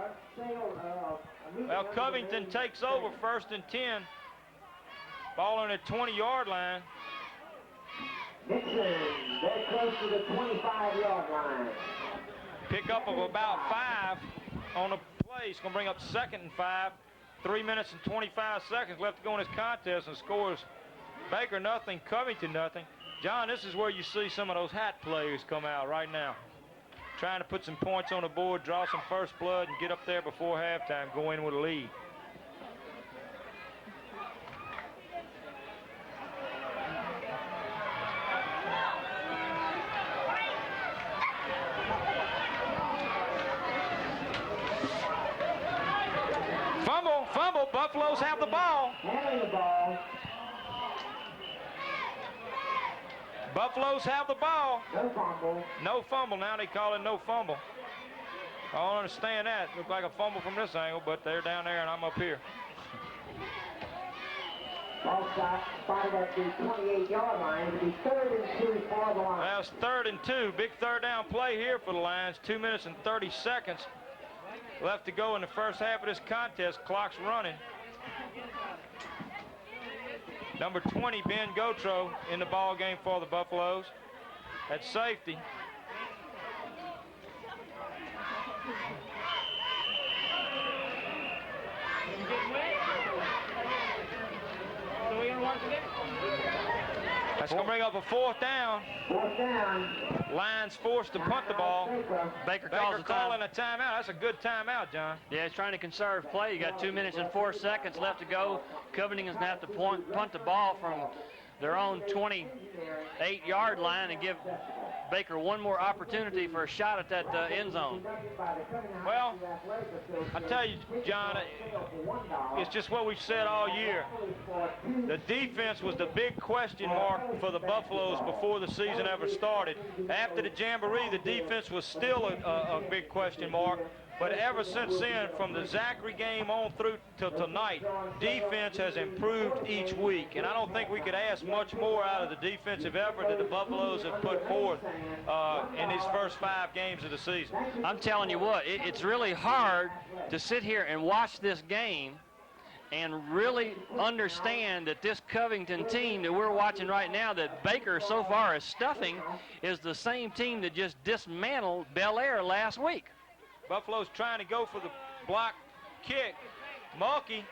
Well, Covington takes over 1st and 10. Ball on the 20-yard line. Nixon, they're close to the 25-yard line. Pick up of about 5 on the play. It's going to bring up 2nd and 5. 3 minutes and 25 seconds left to go in this contest, and scores Baker nothing, Covington nothing. John, this is where you see some of those hat players come out right now. Trying to put some points on the board, draw some first blood, and get up there before halftime, go in with a lead. Fumble, Buffaloes have the ball. Buffaloes have the ball. No fumble. No fumble, now they call it no fumble. I don't understand that. Looked like a fumble from this angle, but they're down there and I'm up here. Ball spotted at the 28-yard line. It'll be 3rd and 2 for the Lions. That's 3rd and 2. Big 3rd down play here for the Lions. 2 minutes and 30 seconds left to go in the first half of this contest. Clock's running. Number 20, Ben Gotro, in the ball game for the Buffaloes at safety. That's going to bring up a 4th down. 4th down. Lions forced to punt the ball. Baker calling a timeout. That's a good timeout, John. Yeah, he's trying to conserve play. You got 2 minutes and 4 seconds left to go. Covington is going to have to punt the ball from their own 28-yard line and give Baker one more opportunity for a shot at that end zone. Well, I tell you, John, it's just what we've said all year. The defense was the big question mark for the Buffaloes before the season ever started. After the Jamboree, the defense was still a big question mark. But ever since then, from the Zachary game on through till tonight, defense has improved each week. And I don't think we could ask much more out of the defensive effort that the Buffaloes have put forth in these first 5 games of the season. I'm telling you what, it's really hard to sit here and watch this game and really understand that this Covington team that we're watching right now, that Baker so far is stuffing, is the same team that just dismantled Bel Air last week. Buffalo's trying to go for the block kick. Mulkey,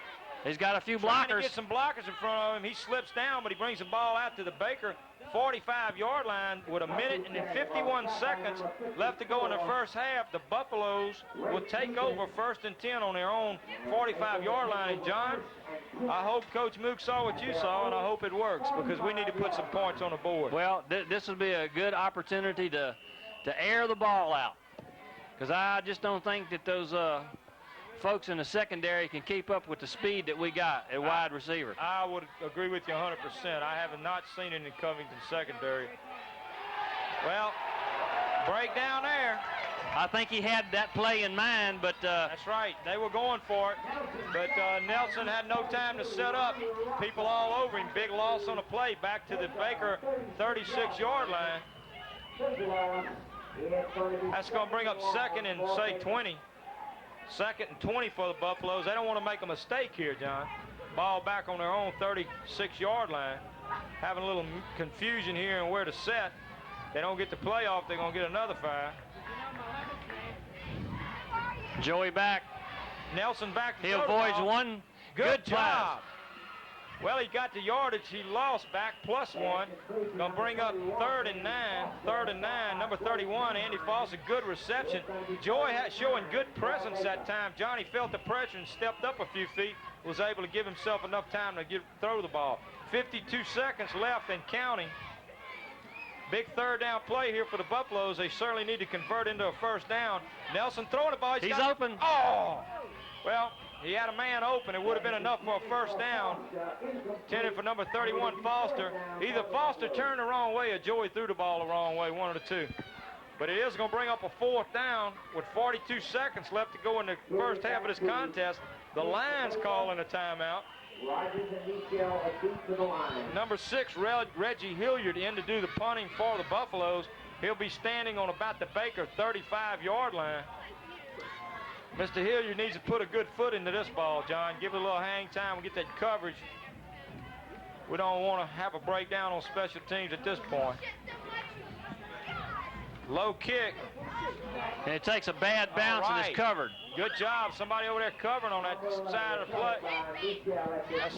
he's got a few trying to blockers. get some blockers in front of him. He slips down, but he brings the ball out to the Baker 45-yard line with 1 minute and 51 seconds left to go in the first half. The Buffaloes will take over 1st and 10 on their own 45-yard line. And John, I hope Coach Mook saw what you saw, and I hope it works, because we need to put some points on the board. Well, this will be a good opportunity to air the ball out, because I just don't think that those folks in the secondary can keep up with the speed that we got at wide receiver. I would agree with you 100%. I have not seen it in Covington secondary. Well, break down there. I think he had that play in mind, but that's right. They were going for it, but Nelson had no time to set up. People all over him. Big loss on the play back to the Baker 36-yard line. That's going to bring up 2nd and, say, 20. 2nd and 20 for the Buffaloes. They don't want to make a mistake here, John. Ball back on their own 36-yard line. Having a little confusion here on where to set. They don't get the play off, they're going to get another fire. Joey back. Nelson back to he avoids one. Good job. Well, he got the yardage he lost back, +1. Gonna bring up 3rd and 9. 3rd and 9. Number 31, Andy Foss, a good reception. Joy showing good presence that time. Johnny felt the pressure and stepped up a few feet. Was able to give himself enough time to throw the ball. 52 seconds left and counting. Big 3rd down play here for the Buffaloes. They certainly need to convert into a 1st down. Nelson throwing the ball. He's open. Oh! Well, he had a man open. It would have been enough for a 1st down. Intended for number 31, Foster. Either Foster turned the wrong way or Joey threw the ball the wrong way, one of the two. But it is going to bring up a 4th down with 42 seconds left to go in the first half of this contest. The Lions calling a timeout. Number 6, Reggie Hilliard, in to do the punting for the Buffaloes. He'll be standing on about the Baker 35-yard line. Mr. Hilliard needs to put a good foot into this ball, John. Give it a little hang time and get that coverage. We don't want to have a breakdown on special teams at this point. Low kick. And it takes a bad bounce and it's covered. Good job. Somebody over there covering on that side of the play. That's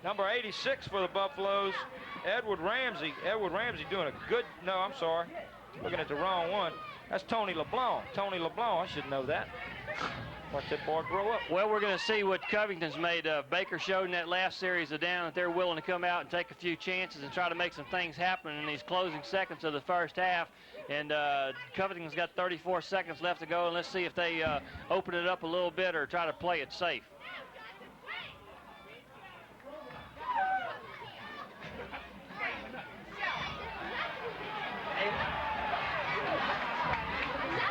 number 86 for the Buffaloes, Edward Ramsey. Edward Ramsey doing a good, no, I'm sorry. Looking at the wrong one. That's Tony LeBlanc. Tony LeBlanc, I should know that. Watch that boy grow up. Well, we're going to see what Covington's made of. Baker showed in that last series of down that they're willing to come out and take a few chances and try to make some things happen in these closing seconds of the first half. And Covington's got 34 seconds left to go, and let's see if they open it up a little bit or try to play it safe.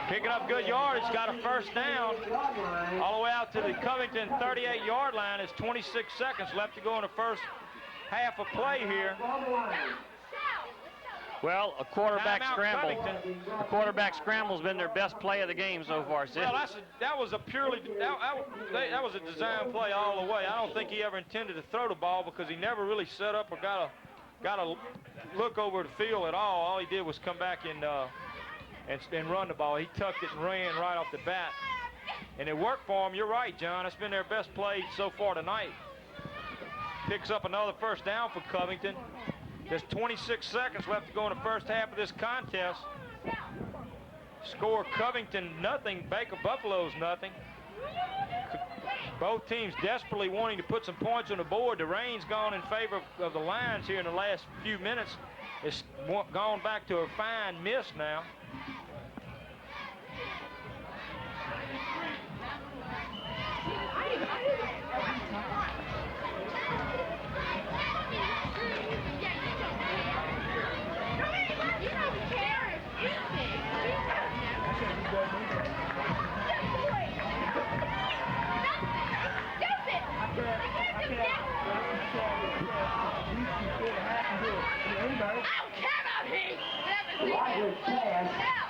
Picking up good yardage, got a 1st down. All the way out to the Covington 38-yard line. There's 26 seconds left to go in the first half of play here. Well, a quarterback scramble. A quarterback scramble's been their best play of the game so far. Well, that was a design play all the way. I don't think he ever intended to throw the ball because he never really set up or got a look over the field at all. All he did was come back and run the ball. He tucked it and ran right off the bat. And it worked for him. You're right, John. It's been their best play so far tonight. picks up another first down for Covington. There's 26 seconds left to go in the first half of this contest. Score Covington nothing, Baker Buffaloes nothing. Both teams desperately wanting to put some points on the board. The rain's gone in favor of the Lions here in the last few minutes. It's gone back to a fine mist now.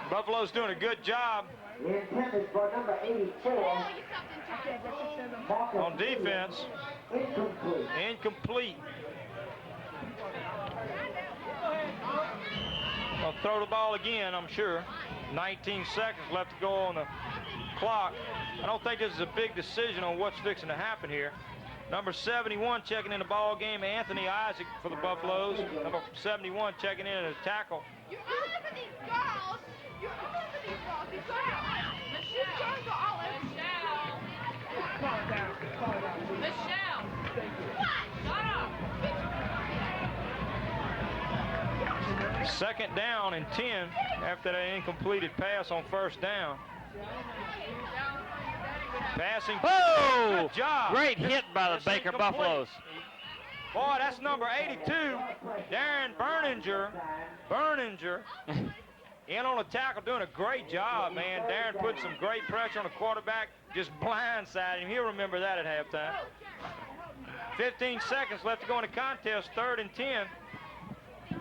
Buffalo's doing a good job Intended for number 84. on defense. Incomplete. Incomplete. I'll throw the ball again, I'm sure. 19 seconds left to go on the clock. I don't think this is a big decision on what's fixing to happen here. Number 71 checking in the ball game, Anthony Isaac for the Buffaloes. Number 71 checking in at a tackle. You're all over these girls. You're all over these girls. These girls are all over. Michelle. What? Second down and 10 after that incompleted pass on first down. Passing. Oh! Good job. Great hit by the It's Baker incomplete. Buffaloes. Boy, that's number 82, Darren Berninger. In on the tackle, doing a great job, man. Darren put some great pressure on the quarterback, just blindsided him. He'll remember that at halftime. 15 seconds left to go in the contest, 3rd and 10.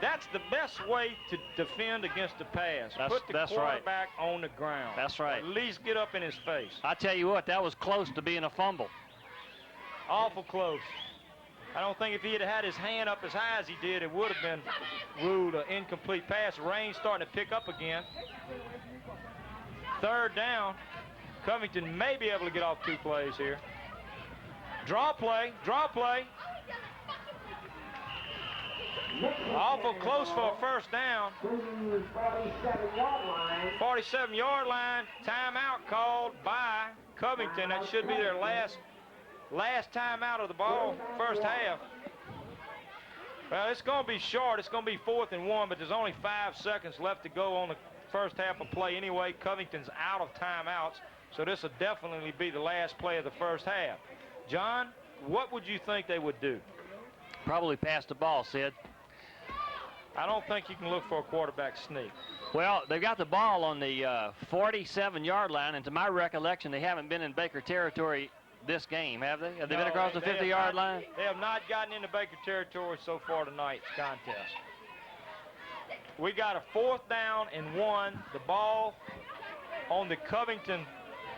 That's the best way to defend against the pass. Put the that's right. quarterback on the ground. That's right. At least get up in his face. I tell you what, that was close to being a fumble. Awful close. I don't think if he had had his hand up as high as he did, it would have been ruled an incomplete pass. Rain's starting to pick up again. 3rd down. Covington may be able to get off 2 plays here. Draw play, draw play. Awful close for a first down. 47-yard line. Timeout called by Covington. That should be their last timeout of the ball, first half. Well, it's going to be short. It's going to be 4th and 1, but there's only 5 seconds left to go on the first half of play anyway. Covington's out of timeouts, so this will definitely be the last play of the first half. John, what would you think they would do? Probably pass the ball, Sid. I don't think you can look for a quarterback sneak. Well, they've got the ball on the 47-yard line, and to my recollection, they haven't been in Baker territory this game, have they? Have they been across the 50-yard line? They have not gotten into Baker territory so far tonight's contest. We got a 4th down and 1. The ball on the Covington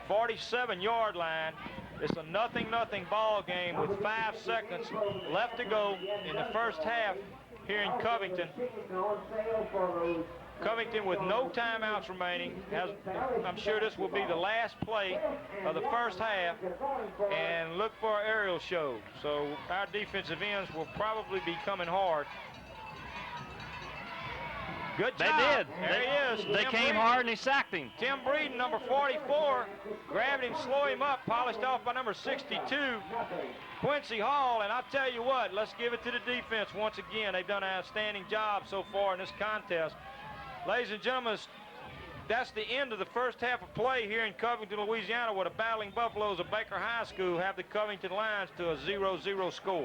47-yard line. It's a 0-0 ball game with 5 seconds left to go in the first half here in Covington. Covington with no timeouts remaining. I'm sure this will be the last play of the first half, and look for an aerial show. So our defensive ends will probably be coming hard. Good job. They did. There he is. They Tim came Breeden. hard and they sacked him. Tim Breeden, number 44, grabbed him, slowed him up, polished off by number 62, Quincy Hall. And I'll tell you what, let's give it to the defense once again. They've done an outstanding job so far in this contest. Ladies and gentlemen, that's the end of the first half of play here in Covington, Louisiana, where the Battling Buffaloes of Baker High School have the Covington Lions to a 0-0 score.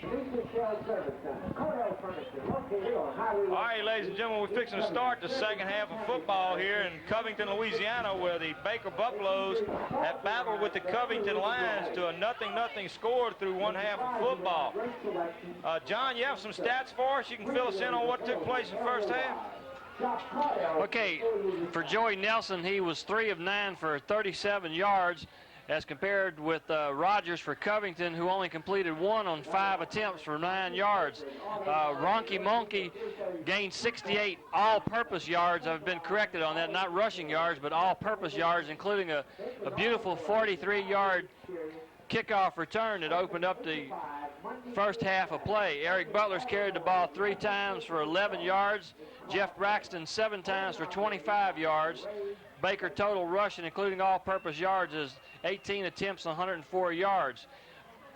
All right, ladies and gentlemen, we're fixing to start the second half of football here in Covington, Louisiana, where the Baker Buffaloes have battled with the Covington Lions to a 0-0 score through one half of football. John, you have some stats for us? You can fill us in on what took place in the first half? Okay, for Joey Nelson, he was 3 of 9 for 37 yards, as compared with Rogers for Covington, who only completed 1 on 5 attempts for 9 yards. Ronky Monkey gained 68 all-purpose yards. I've been corrected on that, not rushing yards, but all-purpose yards, including a beautiful 43-yard kickoff return that opened up the first half of play. Eric Butler's carried the ball 3 times for 11 yards. Jeff Braxton 7 times for 25 yards. Baker total rushing, including all-purpose yards, is 18 attempts, 104 yards.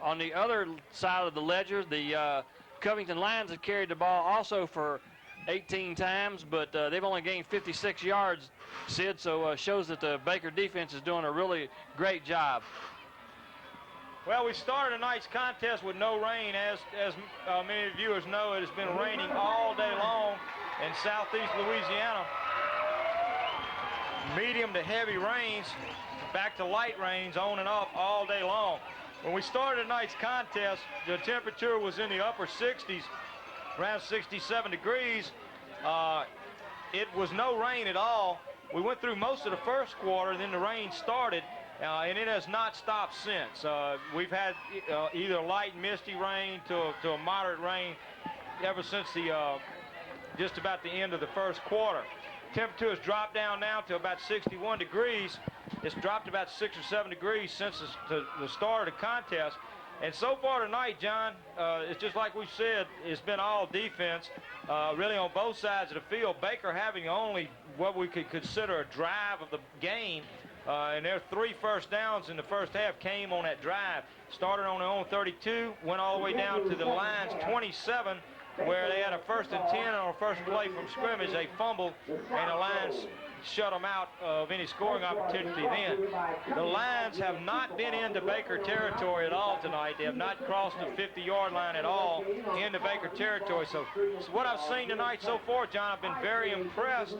On the other side of the ledger, the Covington Lions have carried the ball also for 18 times, but they've only gained 56 yards, Sid, so shows that the Baker defense is doing a really great job. Well, we started tonight's contest with no rain. As many viewers know, it has been raining all day long in southeast Louisiana. Medium to heavy rains, back to light rains on and off all day long. When we started tonight's contest, the temperature was in the upper 60s, around 67 degrees. It was no rain at all. We went through most of the first quarter, then the rain started, and it has not stopped since. We've had either light misty rain to a moderate rain ever since just about the end of the first quarter. Temperature has dropped down now to about 61 degrees. It's dropped about 6 or 7 degrees since the start of the contest. And so far tonight, John, it's just like we said, it's been all defense, really on both sides of the field. Baker having only what we could consider a drive of the game, and their 3 first downs in the first half came on that drive. Started on their own 32, went all the way down to the Lions 27, where they had a 1st and 10 on a first play from scrimmage. They fumbled, and the Lions shut them out of any scoring opportunity then. The Lions have not been into Baker territory at all tonight. They have not crossed the 50-yard line at all into Baker territory. So what I've seen tonight so far, John, I've been very impressed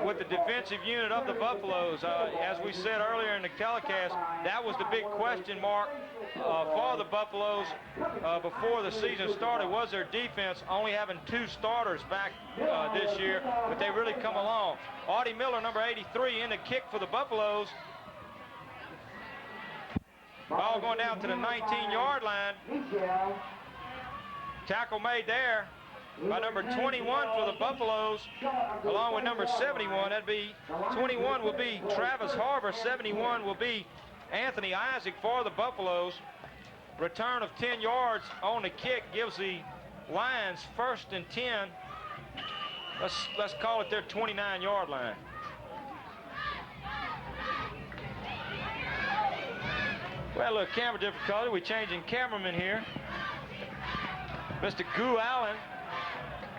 with the defensive unit of the Buffaloes. As we said earlier in the telecast, that was the big question mark for the Buffaloes before the season started, was their defense, only having 2 starters back this year, but they really come along. Audie Miller, number 83, in the kick for the Buffaloes. Ball going down to the 19-yard line. Tackle made there by number 21 for the Buffaloes, along with number 71. That'd be 21 will be Travis Harbour. 71 will be Anthony Isaac for the Buffaloes. Return of 10 yards on the kick gives the Lions 1st and 10. Let's call it their 29-yard line. Well, a little camera difficulty. We're changing cameraman here. Mr. Goo Allen.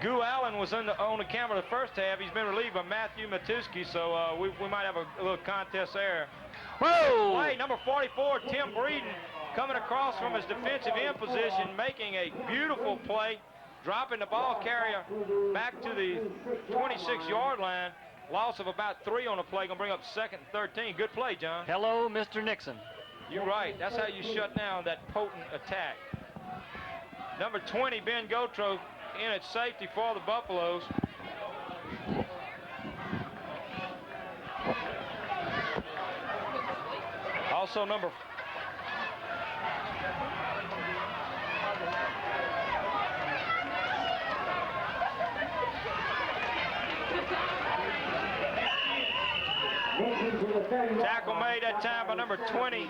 Goo Allen was on the camera the first half. He's been relieved by Matthew Matuski, so we might have a little contest there. Whoa! Play number 44, Tim Breeden, coming across from his defensive end position, making a beautiful play, dropping the ball carrier back to the 26-yard line. Loss of about 3 on the play, gonna bring up 2nd and 13. Good play, John. Hello, Mr. Nixon. You're right. That's how you shut down that potent attack. Number 20, Ben Gotro, in at safety for the Buffaloes. Also number tackle made that time by number 20,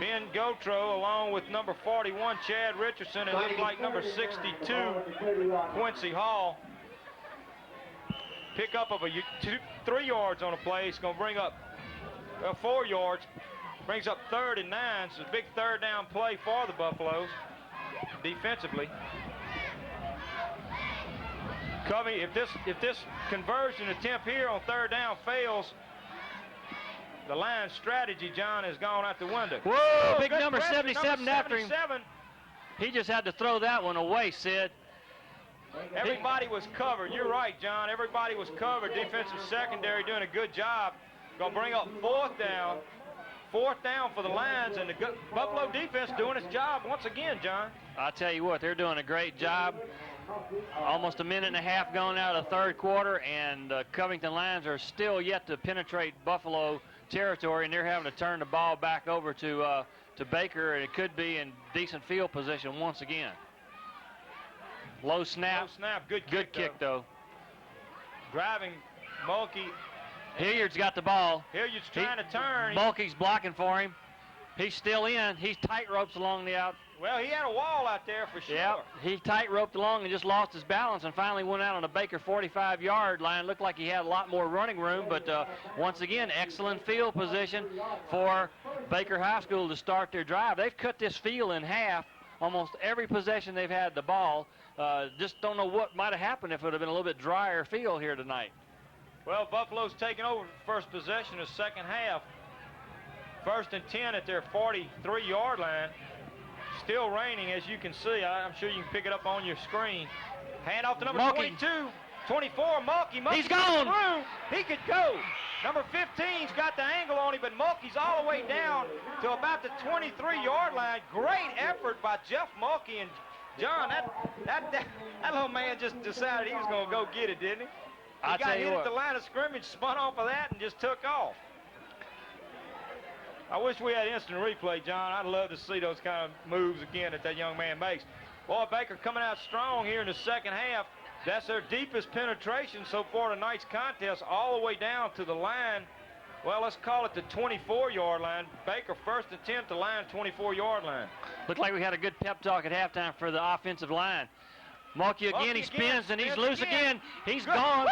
Ben Gotro, along with number 41, Chad Richardson, and looked like number 62, Quincy Hall. Pick up of 3 yards on the play. It's going to bring up 4 yards. Brings up 3rd and 9. So it's a big 3rd down play for the Buffaloes defensively. Covey, if this conversion attempt here on 3rd down fails, the Lions' strategy, John, has gone out the window. Whoa! Big number 77 after him. He just had to throw that one away, Sid. Everybody was covered. You're right, John. Everybody was covered. Defensive secondary doing a good job. Going to bring up 4th down. 4th down for the Lions, and the Buffalo defense doing its job once again, John. I'll tell you what, they're doing a great job. Almost a minute and a half going out of the 3rd quarter, and Covington Lions are still yet to penetrate Buffalo territory, and they're having to turn the ball back over to Baker, and it could be in decent field position once again. Low snap. Low snap. Good kick though. Driving Mulkey. Hilliard's got the ball. Hilliard's trying to turn. Mulkey's blocking for him. He's still in. He's tight ropes along the out. Well, he had a wall out there for sure. Yeah, he tight roped along and just lost his balance and finally went out on the Baker 45-yard line. Looked like he had a lot more running room, but once again, excellent field position for Baker High School to start their drive. They've cut this field in half almost every possession they've had the ball. Just don't know what might have happened if it would have been a little bit drier field here tonight. Well, Buffalo's taking over first possession of second half. 1st and 10 at their 43-yard line. Still raining, as you can see. I'm sure you can pick it up on your screen. Hand off to number Mulkey. 22, 24, Mulkey. He's gone. Through. He could go. Number 15's got the angle on him, but Mulkey's all the way down to about the 23-yard line. Great effort by Jeff Mulkey. And John, that little man just decided he was going to go get it, didn't he? He got hit at the line of scrimmage, spun off of that, and just took off. I wish we had instant replay, John. I'd love to see those kind of moves again that young man makes. Boy, Baker coming out strong here in the second half. That's their deepest penetration so far tonight's contest, all the way down to the line. Well, let's call it the 24-yard line. Baker 1st and 10 to line, 24-yard line. Looked like we had a good pep talk at halftime for the offensive line. Mulkey again, he spins and he's loose again. He's gone.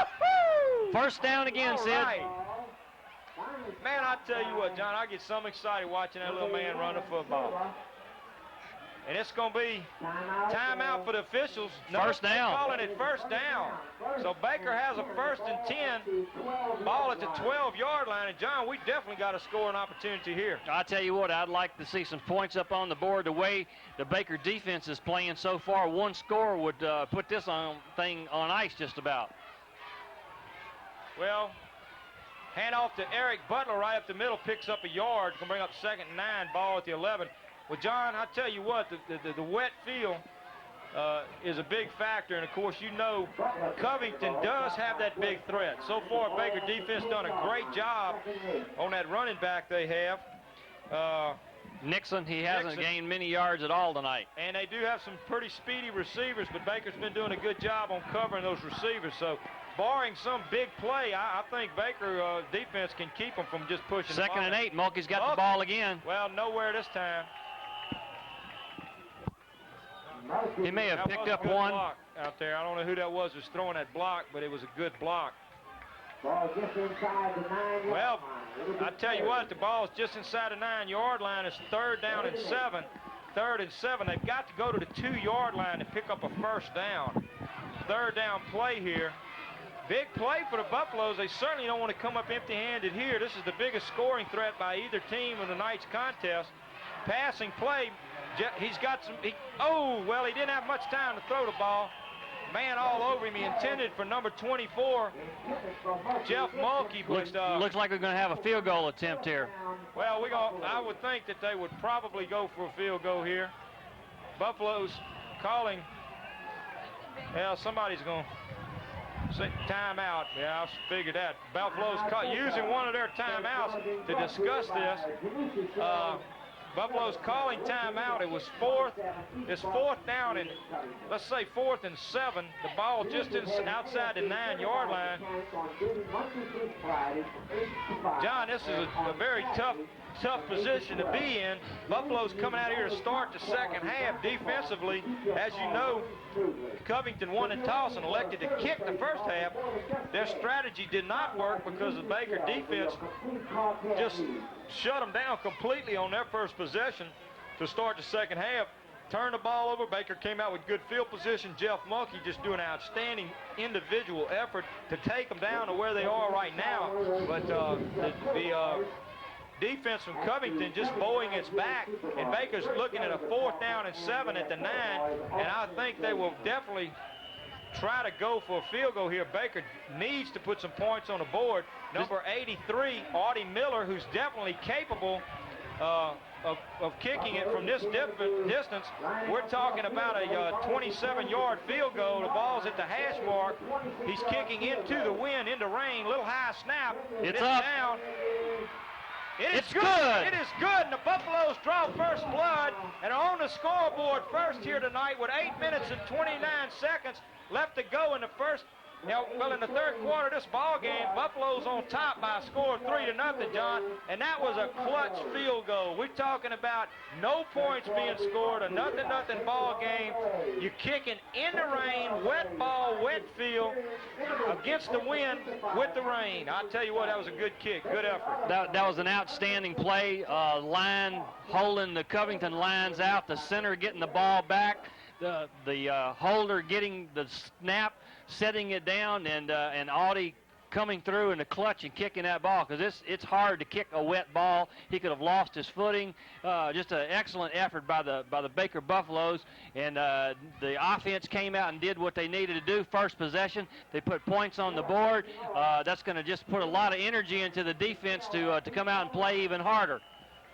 First down again, Sid. Right. Man, I tell you what, John, I get so excited watching that little man run the football. And it's going to be timeout for the officials. First down. They're calling it first down. So Baker has a 1st and 10. Ball at the 12-yard line. And, John, we definitely got a scoring opportunity here. I tell you what, I'd like to see some points up on the board. The way the Baker defense is playing so far, one score would put this thing on ice just about. Well, hand off to Eric Butler right up the middle, picks up a yard. Going to bring up 2nd and 9, ball at the 11. Well, John, I tell you what, the wet field is a big factor. And, of course, you know Covington does have that big threat. So far, Baker defense done a great job on that running back they have. Nixon, he hasn't gained many yards at all tonight. And they do have some pretty speedy receivers, but Baker's been doing a good job on covering those receivers. So, barring some big play, I think Baker defense can keep them from just pushing. 2nd and 8, Mulkey's got the ball again. Well, nowhere this time. He may have picked up one one. Block out there. I don't know who that was throwing that block, but it was a good block. Ball just inside the 9-yard Well, line. I tell you what, the ball is just inside the 9-yard line. It's 3rd down and 7. 3rd and 7. They've got to go to the 2-yard line to pick up a first down. 3rd down play here. Big play for the Buffaloes. They certainly don't want to come up empty-handed here. This is the biggest scoring threat by either team in tonight's contest. Passing play. He's got some. He didn't have much time to throw the ball. Man all over him. He intended for number 24, Jeff Mulkey. Looks like we're going to have a field goal attempt here. Well, I would think that they would probably go for a field goal here. Buffalo's calling. Well, somebody's going to say timeout. Yeah, I figured that. Buffalo's using one of their timeouts to discuss this. Buffalo's calling timeout. It was 4th. It's 4th down and let's say 4th and 7. The ball just outside the 9-yard line. John, this is a very tough position to be in. Buffalo's coming out here to start the second half defensively. As you know, Covington won the toss and elected to kick the first half. Their strategy did not work because the Baker defense just shut them down completely on their first possession to start the second half. Turned the ball over. Baker came out with good field position. Jeff Mulkey just doing an outstanding individual effort to take them down to where they are right now. But the defense from Covington just bowing its back, and Baker's looking at a 4th down and 7 at the 9, and I think they will definitely try to go for a field goal here. Baker needs to put some points on the board. Number 83, Audie Miller, who's definitely capable of kicking it from this distance. We're talking about a 27-yard field goal. The ball's at the hash mark. He's kicking into the wind, into rain, little high snap. It's up. Down. It's good. It is good, and the Buffaloes draw first blood and are on the scoreboard first here tonight with 8 minutes and 29 seconds left to go in the first Now, well, in the third quarter of this ball game, Buffalo's on top by a score of 3-0, John, and that was a clutch field goal. We're talking about no points being scored, a nothing ball game. You're kicking in the rain, wet ball, wet field, against the wind with the rain. I'll tell you what, that was a good kick, good effort. That was an outstanding play. Line holding the Covington lines out, the center getting the ball back, the holder getting the snap, setting it down, and Audie coming through in the clutch and kicking that ball, because it's hard to kick a wet ball. He could have lost his footing. Just an excellent effort by the Baker Buffaloes, and the offense came out and did what they needed to do. First possession, they put points on the board. That's going to just put a lot of energy into the defense to come out and play even harder.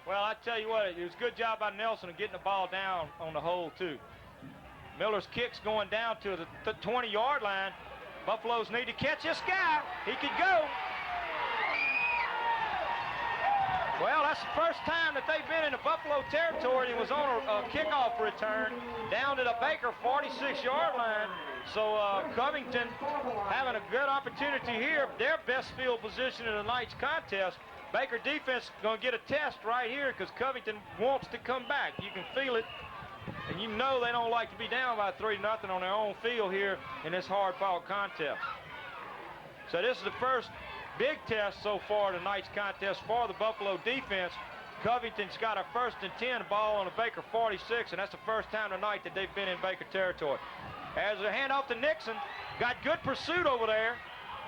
Well, I tell you what, it was a good job by Nelson of getting the ball down on the hole too. Miller's kick's going down to the 20-yard line. Buffaloes need to catch this guy. He could go. Well, that's the first time that they've been in the Buffalo territory. It was on a kickoff return down to the Baker 46-yard line. So Covington having a good opportunity here. Their best field position in tonight's contest. Baker defense going to get a test right here because Covington wants to come back. You can feel it. And you know they don't like to be down by 3-0 on their own field here in this hard-fought contest. So this is the first big test so far tonight's contest for the Buffalo defense. Covington's got a 1st and 10 ball on the Baker 46, and that's the first time tonight that they've been in Baker territory. As a handoff to Nixon, got good pursuit over there.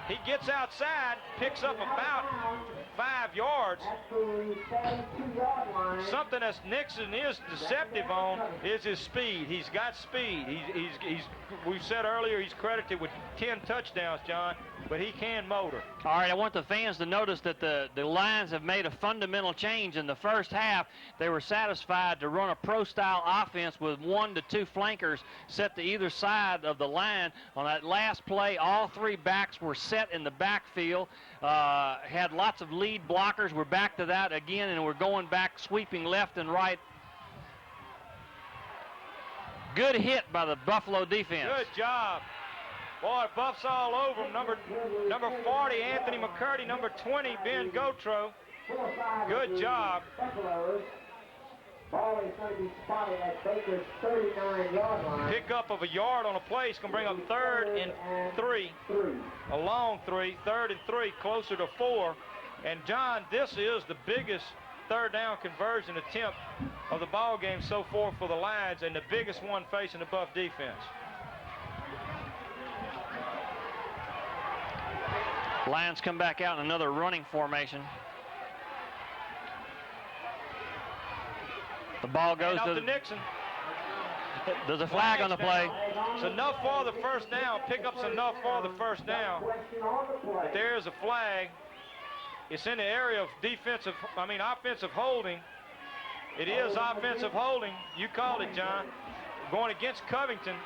He gets outside, picks up about 5 yards. Something that Nixon is deceptive on is his speed. He's got speed. We've said earlier he's credited with 10 touchdowns, John, but he can motor. All right, I want the fans to notice that the Lions have made a fundamental change. In the first half, they were satisfied to run a pro-style offense with 1 to 2 flankers set to either side of the line. On that last play, all 3 backs were set in the backfield, had lots of lead blockers. We're back to that again, and we're going back, sweeping left and right. Good hit by the Buffalo defense. Good job. Boy, Buff's all over him. Number 40, Anthony McCurdy. Number 20, Ben Gotro. Good job. Ball is going to be spotted at Baker's 39-yard line. Pickup of a yard on a play. It's going to bring up 3rd and 3. A long 3, 3rd and 3, closer to 4. And John, this is the biggest 3rd down conversion attempt of the ball game so far for the Lions, and the biggest one facing the Buff defense. Lions come back out in another running formation. The ball goes to Nixon. There's a flag on the play. It's enough for the first down. Pickup's enough for the first down. But there's a flag. It's in the area of offensive holding. It is offensive holding. You called it, John. Going against Covington.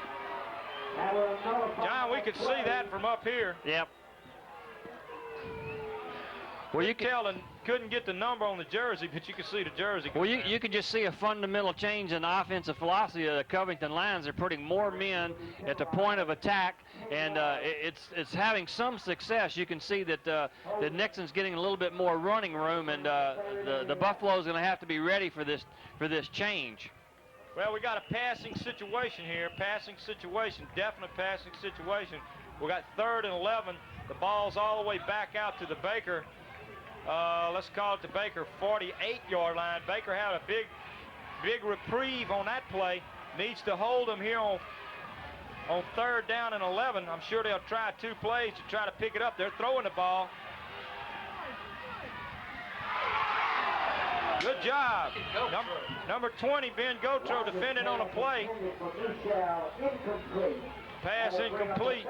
John, we could see that from up here. Yep. Well, you couldn't get the number on the jersey, but you could see the jersey. Well, you could just see a fundamental change in the offensive philosophy of the Covington Lions. They're putting more men at the point of attack, and it's having some success. You can see that Nixon's getting a little bit more running room, and the Buffalo's going to have to be ready for this change. Well, we got a passing situation here. Definite passing situation. We got 3rd and 11. The ball's all the way back out to the Baker. Let's call it the Baker 48-yard line. Baker had a big reprieve on that play. Needs to hold them here on 3rd down and 11. I'm sure they'll try 2 plays to try to pick it up. They're throwing the ball. Good job. Number 20, Ben Gotro, defending on a play. Pass incomplete.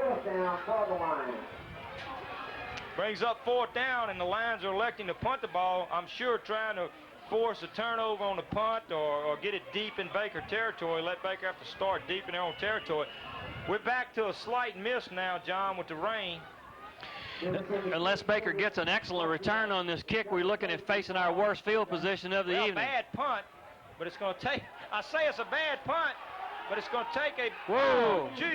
Brings up 4th down, and the Lions are electing to punt the ball. I'm sure trying to force a turnover on the punt or get it deep in Baker territory. Let Baker have to start deep in their own territory. We're back to a slight miss now, John, with the rain. Unless Baker gets an excellent return on this kick, we're looking at facing our worst field position of the evening. Bad punt, but it's going to take, I say it's a bad punt, but it's going to take a, whoa, gee,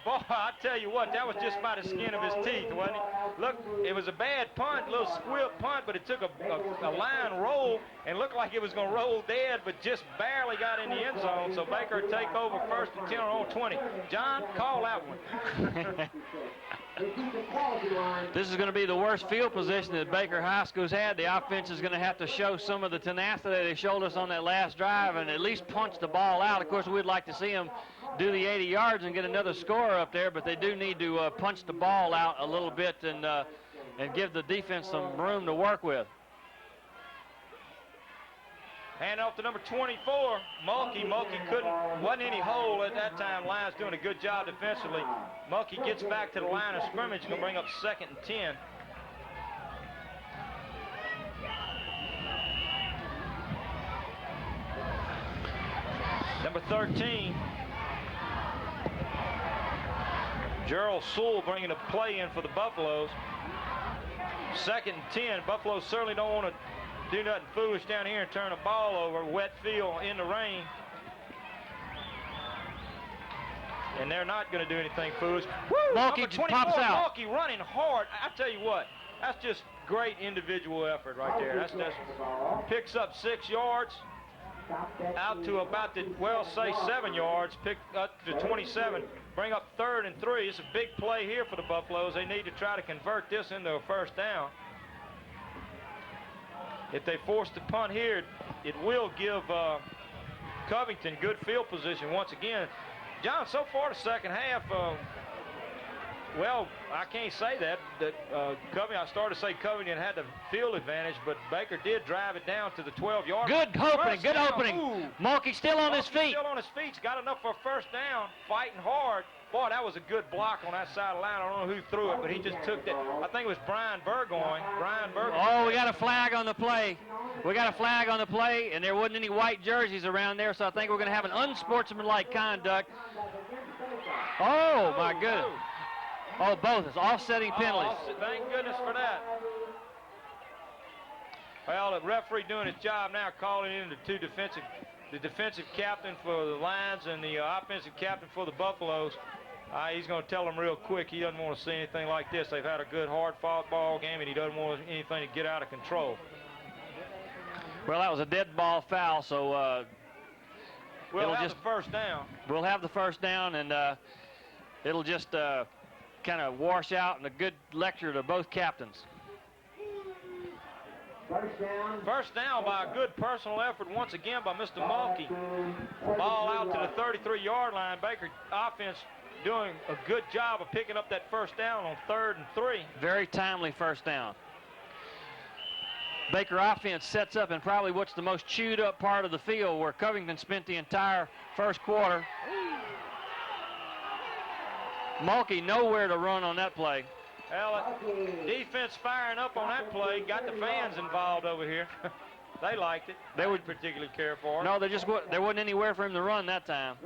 boy, I tell you what, that was just by the skin of his teeth, wasn't it? Look, it was a bad punt, a little squib punt, but it took a line roll and looked like it was going to roll dead, but just barely got in the end zone. So Baker take over 1st and 10 on 20. John, call that one. This is going to be the worst field position that Baker High School's had. The offense is going to have to show some of the tenacity they showed us on that last drive and at least punch the ball out. Of course, we'd like to see them do the 80 yards and get another score up there, but they do need to punch the ball out a little bit and give the defense some room to work with. Hand off to number 24, Mulkey. Mulkey wasn't any hole at that time. Lions doing a good job defensively. Mulkey gets back to the line of scrimmage, going to bring up 2nd and 10. Number 13, Gerald Sewell bringing a play in for the Buffaloes. 2nd and 10. Buffaloes certainly don't want to do nothing foolish down here and turn the ball over. Wet field in the rain. And they're not going to do anything foolish. Mulkey pops out. Mulkey running hard. I tell you what, that's just great individual effort right there. That's picks up 6 yards. Out to about the, well, say 7 yards. Picked up to 27. Bring up 3rd and 3. It's a big play here for the Buffaloes. They need to try to convert this into a 1st down. If they force the punt here, it will give Covington good field position once again. John, so far the second half, well, I can't say that. Covington, I started to say Covington had the field advantage, but Baker did drive it down to the 12-yard line. Good opening. Mulkey still on his feet. Still on his feet. He's got enough for a 1st down, fighting hard. Boy, that was a good block on that side of the line. I don't know who threw it, but he just took that. I think it was Brian Burgoyne. Oh, we got a flag on the play. And there wasn't any white jerseys around there, so I think we're going to have an unsportsmanlike conduct. Oh, my goodness. Oh, both. It's offsetting penalties. Thank goodness for that. Well, the referee doing his job now, calling in the the defensive captain for the Lions and the offensive captain for the Buffaloes. He's going to tell them real quick he doesn't want to see anything like this. They've had a good, hard-fought ball game, and he doesn't want anything to get out of control. Well, that was a dead ball foul, so we'll have the 1st down. We'll have the 1st down, and it'll just kind of wash out in a good lecture to both captains. 1st down by a good personal effort once again by Mr. Mulkey. Ball out to the 33-yard line. Baker offense doing a good job of picking up that 1st down on 3rd and 3. Very timely 1st down. Baker offense sets up in probably what's the most chewed up part of the field, where Covington spent the entire 1st quarter. Mulkey nowhere to run on that play. Well, defense firing up on that play, got the fans involved over here. They liked it. They wouldn't particularly care for it. No, there wasn't anywhere for him to run that time.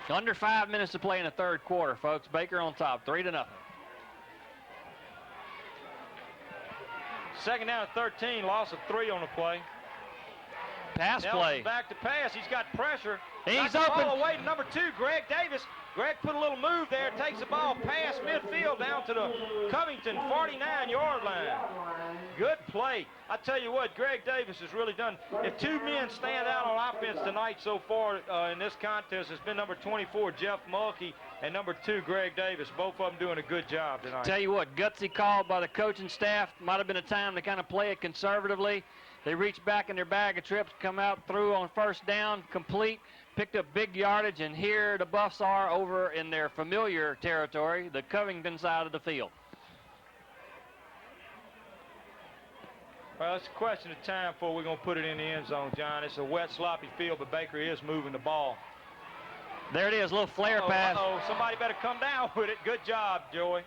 Under 5 minutes to play in the 3rd quarter, folks. Baker on top, 3-0. 2nd down at 13, loss of 3 on the play. Pass play. Back to pass. He's got pressure. He's got the open. ball away to number 2, Greg Davis. Greg put a little move there, takes the ball past midfield down to the Covington 49-yard line. Good play. I tell you what, Greg Davis has really done. If 2 men stand out on offense tonight so far in this contest, it's been number 24, Jeff Mulkey, and number 2, Greg Davis. Both of them doing a good job tonight. Tell you what, gutsy call by the coaching staff. Might have been a time to kind of play it conservatively. They reached back in their bag of trips, come out through on 1st down, complete, picked up big yardage, and here the Buffs are over in their familiar territory, the Covington side of the field. Well, it's a question of time before we're going to put it in the end zone, John. It's a wet, sloppy field, but Baker is moving the ball. There it is, a little flare pass. Somebody better come down with it. Good job, Joey.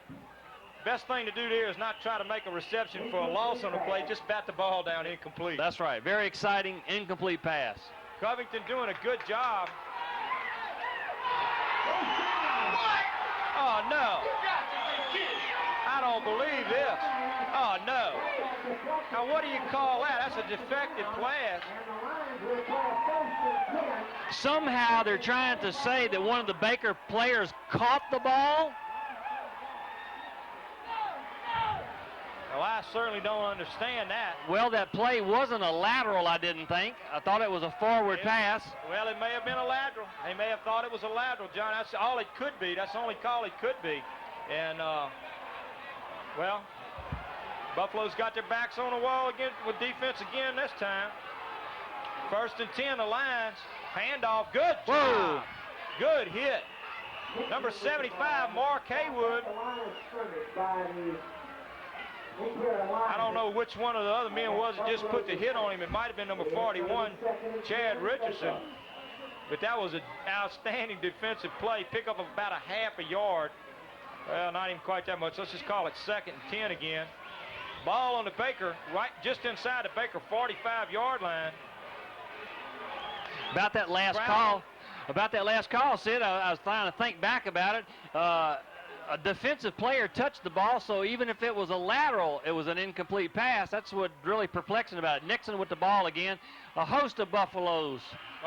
Best thing to do there is not try to make a reception for a loss on the play. Just bat the ball down incomplete. That's right. Very exciting, incomplete pass. Covington doing a good job. Oh, no. I don't believe this. Oh, no. Now, what do you call that? That's a defective pass. Somehow they're trying to say that one of the Baker players caught the ball. Well, I certainly don't understand that. Well, that play wasn't a lateral, I didn't think. I thought it was a forward pass. Well, it may have been a lateral. They may have thought it was a lateral, John. That's all it could be. That's the only call it could be. And, well, Buffalo's got their backs on the wall again with defense again this time. 1st and 10, the Lions. Handoff, good job. Good hit. Number 75, Mark Haywood. I don't know which one of the other men was that just put the hit on him. It might have been number 41, Chad Richardson. But that was an outstanding defensive play. Pick up about a half a yard. Well, not even quite that much. Let's just call it 2nd and 10 again. Ball on the Baker, right just inside the Baker 45-yard line. About that last call, Sid, I was trying to think back about it. A defensive player touched the ball, so even if it was a lateral, it was an incomplete pass. That's what really perplexing about it. Nixon with the ball again. A host of Buffaloes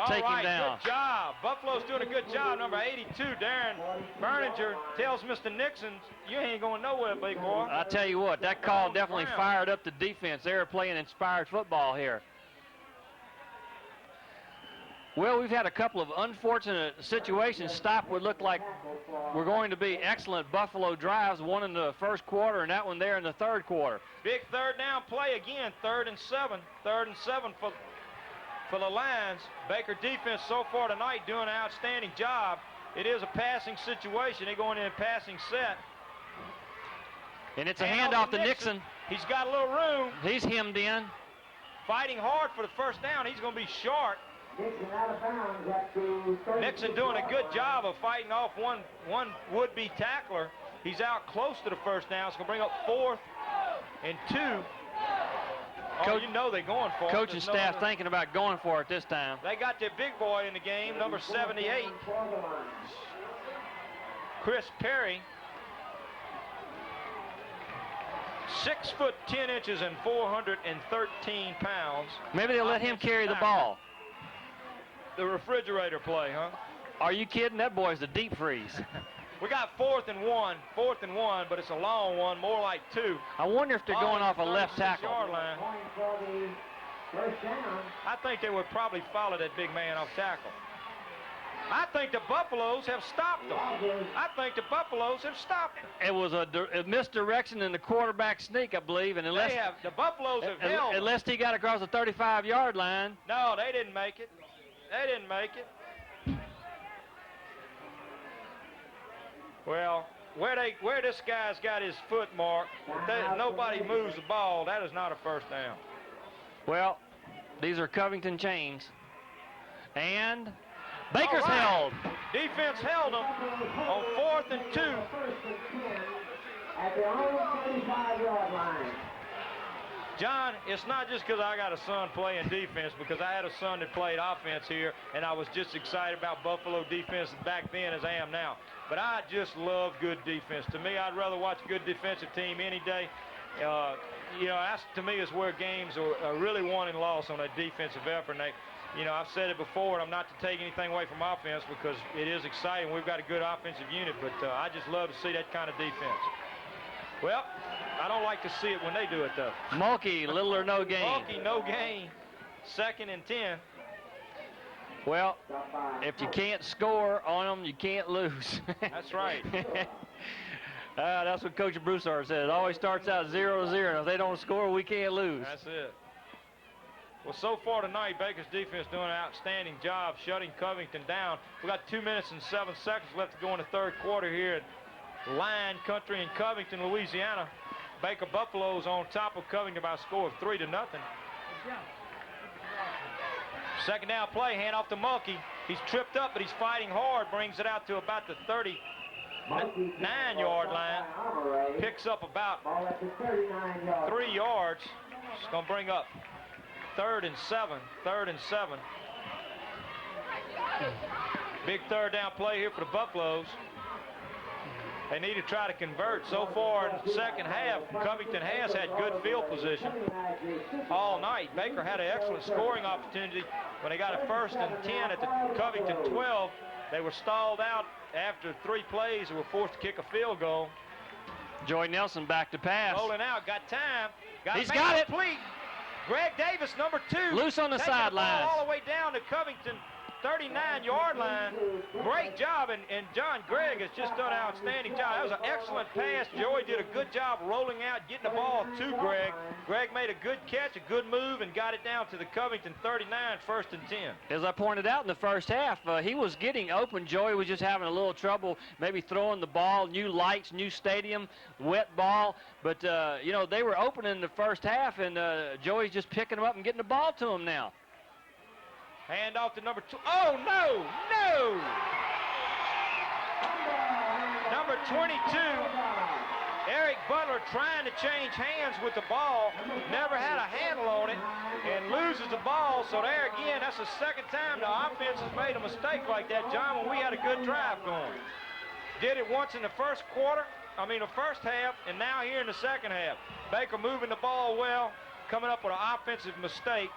take him down. Good job. Buffalo's doing a good job. Number 82, Darren Berninger, tells Mr. Nixon, you ain't going nowhere, big boy. I tell you what, that call definitely fired up the defense. They were playing inspired football here. Well, we've had a couple of unfortunate situations stop what looked like were going to be excellent Buffalo drives, one in the first quarter and that one there in the third quarter. Big third down play again, 3rd and 7. 3rd and 7 for the Lions. Baker defense so far tonight doing an outstanding job. It is a passing situation. They're going in a passing set. And it's a handoff to Nixon. He's got a little room. He's hemmed in. Fighting hard for the first down. He's going to be short. Nixon doing a good job of fighting off one would-be tackler. He's out close to the first down. It's going to bring up 4th and 2. Coach, you know they're going for it. Coaching staff thinking about going for it this time. They got their big boy in the game, number 78, Chris Perry. 6 foot 10 inches and 413 pounds. Maybe they'll let him carry the ball. The refrigerator play, huh? Are you kidding? That boy's a deep freeze. We got 4th and 1, but it's a long one, more like 2. I wonder if they're going off a left tackle. Line. I think they would probably follow that big man off tackle. I think the Buffaloes have stopped them. It was a misdirection in the quarterback sneak, I believe, and unless the Buffaloes have held. Unless he got across the 35-yard line. No, they didn't make it. Well, where this guy's got his foot marked, nobody moves the ball. That is not a first down. Well, these are Covington chains. And Baker's held. Defense held them on 4th and 2. At their own 35-yard line. John, it's not just because I got a son playing defense, because I had a son that played offense here, and I was just excited about Buffalo defense back then as I am now. But I just love good defense. To me, I'd rather watch a good defensive team any day. That's to me is where games are really won and lost, on a defensive effort. And I've said it before, and I'm not to take anything away from offense because it is exciting. We've got a good offensive unit, but I just love to see that kind of defense. Well, I don't like to see it when they do it, though. Mulkey, little or no gain. Mulkey, no gain. 2nd and 10. Well, if you can't score on them, you can't lose. That's right. That's what Coach Broussard said. It always starts out 0-0, and if they don't score, we can't lose. That's it. Well, so far tonight, Baker's defense doing an outstanding job shutting Covington down. We got 2 minutes and 7 seconds left to go in the third quarter here at Lion Country in Covington, Louisiana. Baker Buffaloes on top of Covington by a score of 3-0. Second down play, hand off to Mulkey. He's tripped up, but he's fighting hard. Brings it out to about the 39-yard line. Picks up about 3 yards. It's going to bring up 3rd and 7. Big third down play here for the Buffaloes. They need to try to convert. So far in the second half, Covington has had good field position all night. Baker had an excellent scoring opportunity when they got a 1st and 10 at the Covington 12. They were stalled out after 3 plays and were forced to kick a field goal. Joey Nelson back to pass. Rolling out, got time. He's got it. Complete. Greg Davis, number 2. Loose on the sidelines. All the way down to Covington 39-yard line. Great job, and John Gregg has just done an outstanding job. That was an excellent pass. Joey did a good job rolling out, getting the ball to Gregg. Gregg made a good catch, a good move, and got it down to the Covington 39, 1st and 10. As I pointed out in the first half, he was getting open. Joey was just having a little trouble maybe throwing the ball. New lights, new stadium, wet ball. But, you know, they were open in the first half, and Joey's just picking them up and getting the ball to him now. Hand off to number 2. Oh, no, no! Number 22, Eric Butler, trying to change hands with the ball, never had a handle on it, and loses the ball. So there again, that's the second time the offense has made a mistake like that, John, when we had a good drive going. Did it once in the first half, and now here in the second half. Baker moving the ball well, coming up with an offensive mistake,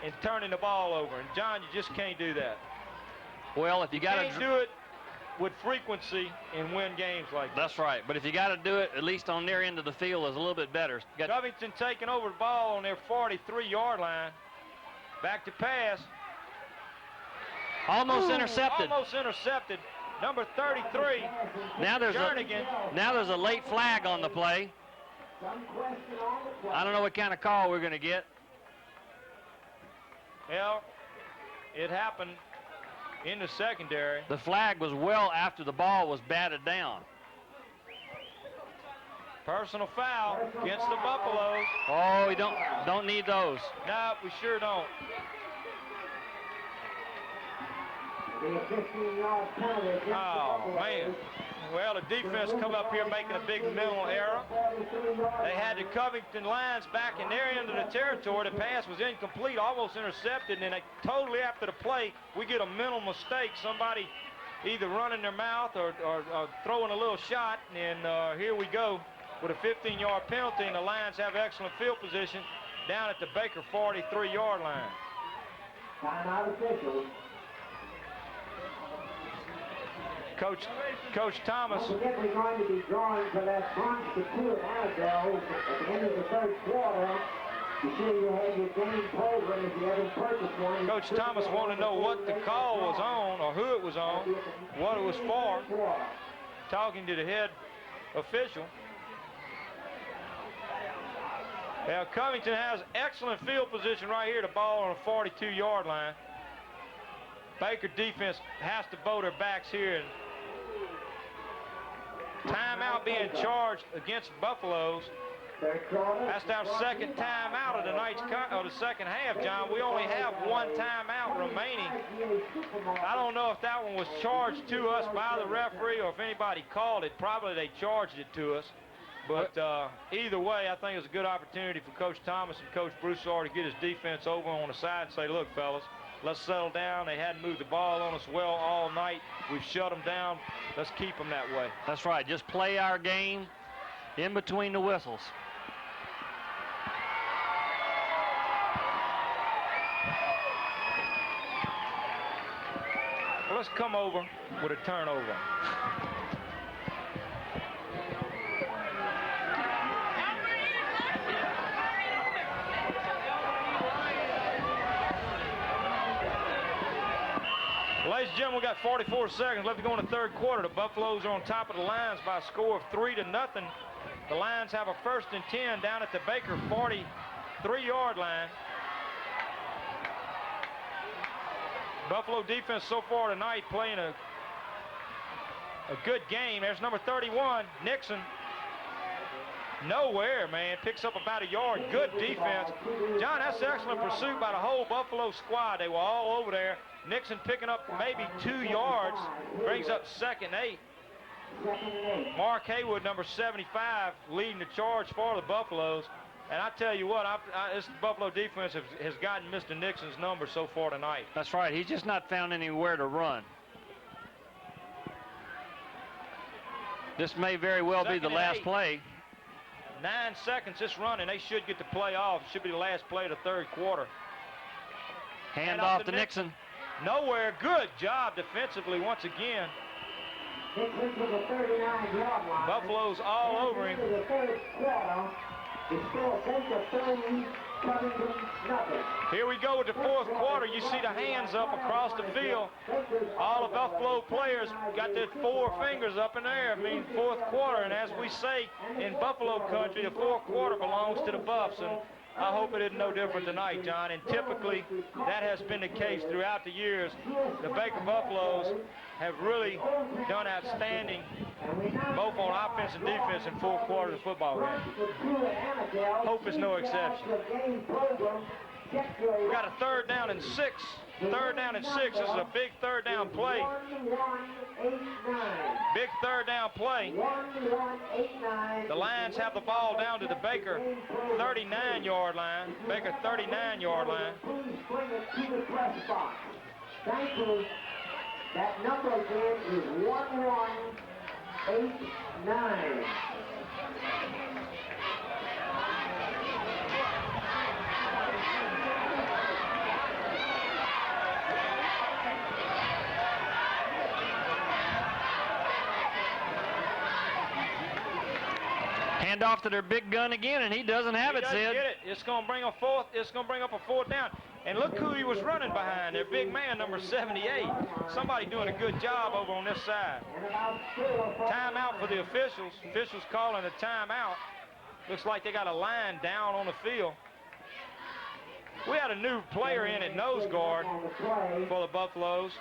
and turning the ball over. And John, you just can't do that. Well, if you got to do it with frequency and win games like that. That's right. But if you got to do it, at least on their end of the field, is a little bit better. Covington taking over the ball on their 43-yard line. Back to pass. Almost intercepted. Almost intercepted. Number 33. Now there's a late flag on the play. I don't know what kind of call we're going to get. Well, it happened in the secondary. The flag was well after the ball was batted down. Personal foul against the Buffaloes. Oh, we don't need those. No, we sure don't. Oh, man. Well, the defense come up here making a big mental error. They had the Covington lines back in their end of the territory. The pass was incomplete, almost intercepted, and they totally after the play, we get a mental mistake. Somebody either running their mouth or throwing a little shot, and here we go with a 15-yard penalty, and the Lions have excellent field position down at the Baker 43-yard line. Timeout officials. Coach Thomas. Don't forget we're going to be drawing for that bronze to two an hour ago at the end of the third quarter. Be sure you have your game program if you haven't purchased one. Coach Thomas wanted to know what the call was on or who it was on, what it was for. Talking to the head official. Now Covington has excellent field position right here, the ball on the 42-yard line. Baker defense has to bow their backs here, and timeout being charged against Buffaloes. That's our second timeout of the second half, John. We only have one timeout remaining. I don't know if that one was charged to us by the referee or if anybody called it. Probably they charged it to us. But either way, I think it's a good opportunity for Coach Thomas and Coach Broussard to get his defense over on the side and say, look, fellas, let's settle down. They hadn't moved the ball on us well all night. We've shut them down. Let's keep them that way. That's right. Just play our game in between the whistles. Well, let's come over with a turnover. Ladies and gentlemen, we got 44 seconds left to go in the third quarter. The Buffaloes are on top of the Lions by a score of 3-0. The Lions have a 1st and 10 down at the Baker 43-yard line. Buffalo defense so far tonight playing a good game. There's number 31, Nixon. Nowhere, man. Picks up about a yard. Good defense. John, that's excellent pursuit by the whole Buffalo squad. They were all over there. Nixon picking up maybe 2 yards. Brings up 2nd and 8. Mark Haywood, number 75, leading the charge for the Buffaloes. And I tell you what, this Buffalo defense has gotten Mr. Nixon's number so far tonight. That's right. He's just not found anywhere to run. This may very well be the last play. 9 seconds this running. They should get the play off. Should be the last play of the third quarter. Hand off to Nixon. Nowhere. Good job defensively once again. Nixon to the 39-yard line. Buffalo's all over him. Into the third quarter. The score Baker 30, Covington nothing. Here we go with the fourth quarter. You see the hands up across the field. All the Buffalo players got their 4 fingers up in the air. I mean, fourth quarter. And as we say in Buffalo country, the fourth quarter belongs to the Buffs. And I hope it isn't no different tonight, John. And typically, that has been the case throughout the years. The Baker Buffaloes have really done outstanding, both on offense and defense, in fourth quarter of the football game. Hope is no exception. We got a 3rd down and 6. 3rd down and 6. This is a big 3rd down play. Big 3rd down play. The Lions have the ball down to the Baker 39-yard line. Baker 39-yard line. Thank you. That number again is 1189. Hand off to their big gun again, and he doesn't have it, Sid. Get it. It's going to bring a fourth. It's going to bring up a 4th down. And look who he was running behind. Their big man, number 78. Somebody doing a good job over on this side. Timeout for the officials. Officials calling a timeout. Looks like they got a line down on the field. We had a new player in at nose guard for the Buffaloes.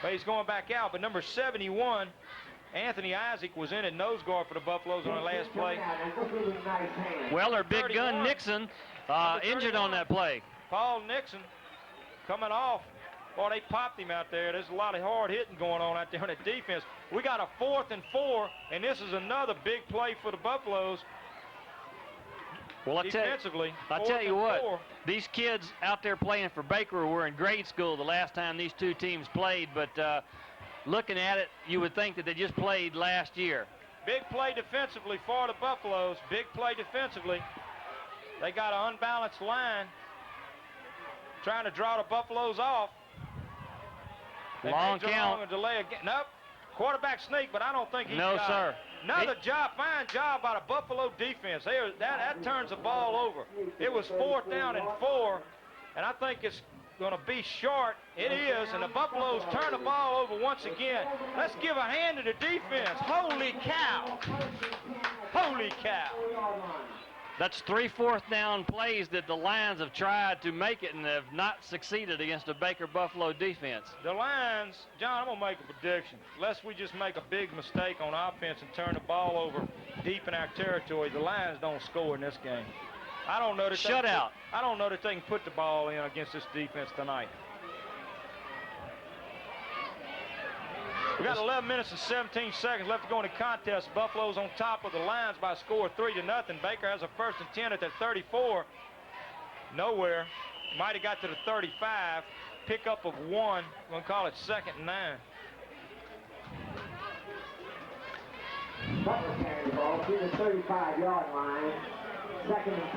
But he's going back out. But number 71, Anthony Isaac, was in at nose guard for the Buffaloes on the last play. Well, their big gun, Nixon, injured on that play. Paul Nixon coming off. Boy, they popped him out there. There's a lot of hard hitting going on out there on the defense. We got a 4th and 4, and this is another big play for the Buffaloes. Well, I tell you what, 4. these kids out there playing for Baker were in grade school the last time these two teams played, but looking at it, you would think that they just played last year. Big play defensively for the Buffaloes. Big play defensively. They got an unbalanced line, trying to draw the Buffaloes off. They Long count. A delay again. Nope. Quarterback sneak, but I don't think he got No, sir. Another fine job by the Buffalo defense. That turns the ball over. It was 4th down and 4, and I think it's going to be short. It is, and the Buffaloes turn the ball over once again. Let's give a hand to the defense. Holy cow. Holy cow. That's 3 4th down plays that the Lions have tried to make it and have not succeeded against a Baker Buffalo defense. The Lions, John, I'm going to make a prediction. Unless we just make a big mistake on offense and turn the ball over deep in our territory, the Lions don't score in this game. I don't know that Shutout. I don't know that they can put the ball in against this defense tonight. We got 11 minutes and 17 seconds left to go in the contest. Buffalo's on top of the Lions by a score of 3-0. Baker has a 1st and 10 at their 34. Nowhere. Might have got to the 35. Pickup of 1. We're going to call it 2nd and 9. Butler carrying the ball to the 35-yard line. 2nd and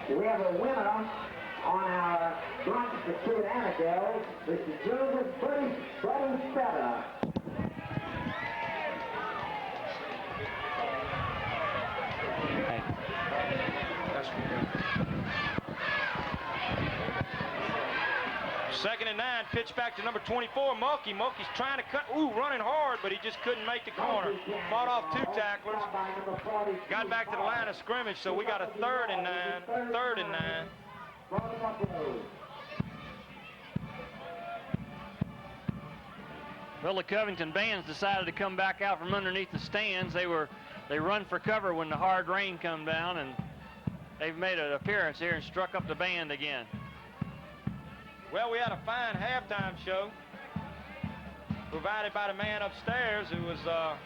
10. We have a winner on our bunch for Stuart Annandale. This is Joseph Buddy Fetta. Second and 9, pitch back to number 24, Mulkey. Mulkey's trying to cut, running hard, but he just couldn't make the corner. Fought off 2 tacklers, got back to the line of scrimmage, so we got a 3rd and 9, 3rd and 9. Well, the Covington bands decided to come back out from underneath the stands. They run for cover when the hard rain come down, and they've made an appearance here and struck up the band again. Well, we had a fine halftime show provided by the man upstairs. It was a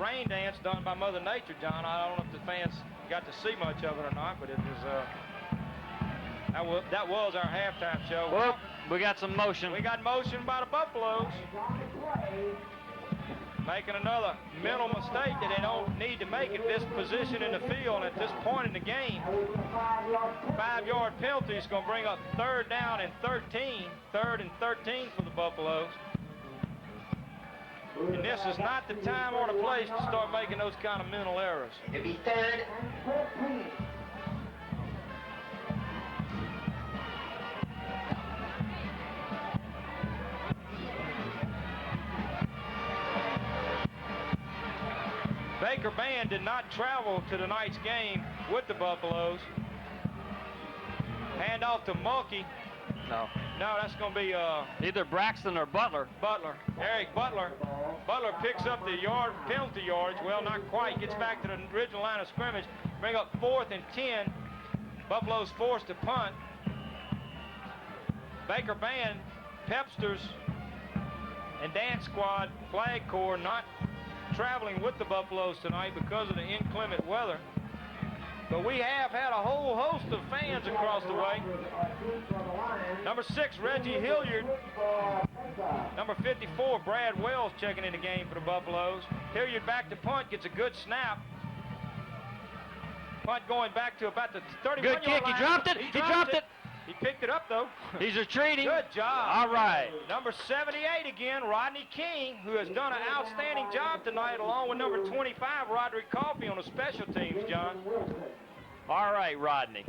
rain dance done by Mother Nature, John. I don't know if the fans got to see much of it or not, but it was that was our halftime show. Well, we got some motion. We got motion by the Buffaloes. making another mental mistake that they don't need to make at this position in the field at this point in the game. 5-yard penalty is going to bring up 3rd down and 13. 3rd and 13 for the Buffaloes. And this is not the time or the place to start making those kind of mental errors. To be 3rd. Baker Band did not travel to tonight's game with the Buffaloes. Hand off to Mulkey. No, that's going to be either Braxton or Butler. Eric Butler. Butler picks up the penalty yards. Well, not quite. Gets back to the original line of scrimmage. Bring up 4th and 10. Buffalo's forced to punt. Baker Band, Pepsters, and Dance Squad Flag Corps not traveling with the Buffaloes tonight because of the inclement weather. But we have had a whole host of fans across the way. Number 6, Reggie Hilliard. Number 54, Brad Wells checking in the game for the Buffaloes. Hilliard back to punt, gets a good snap. Punt going back to about the 31-yard line. Good kick, he dropped it, he dropped it. He picked it up, though. He's retreating. Good job. All right. Number 78 again, Rodney King, who has done an outstanding job tonight, along with number 25, Roderick Coffey, on the special teams, John. All right, Rodney.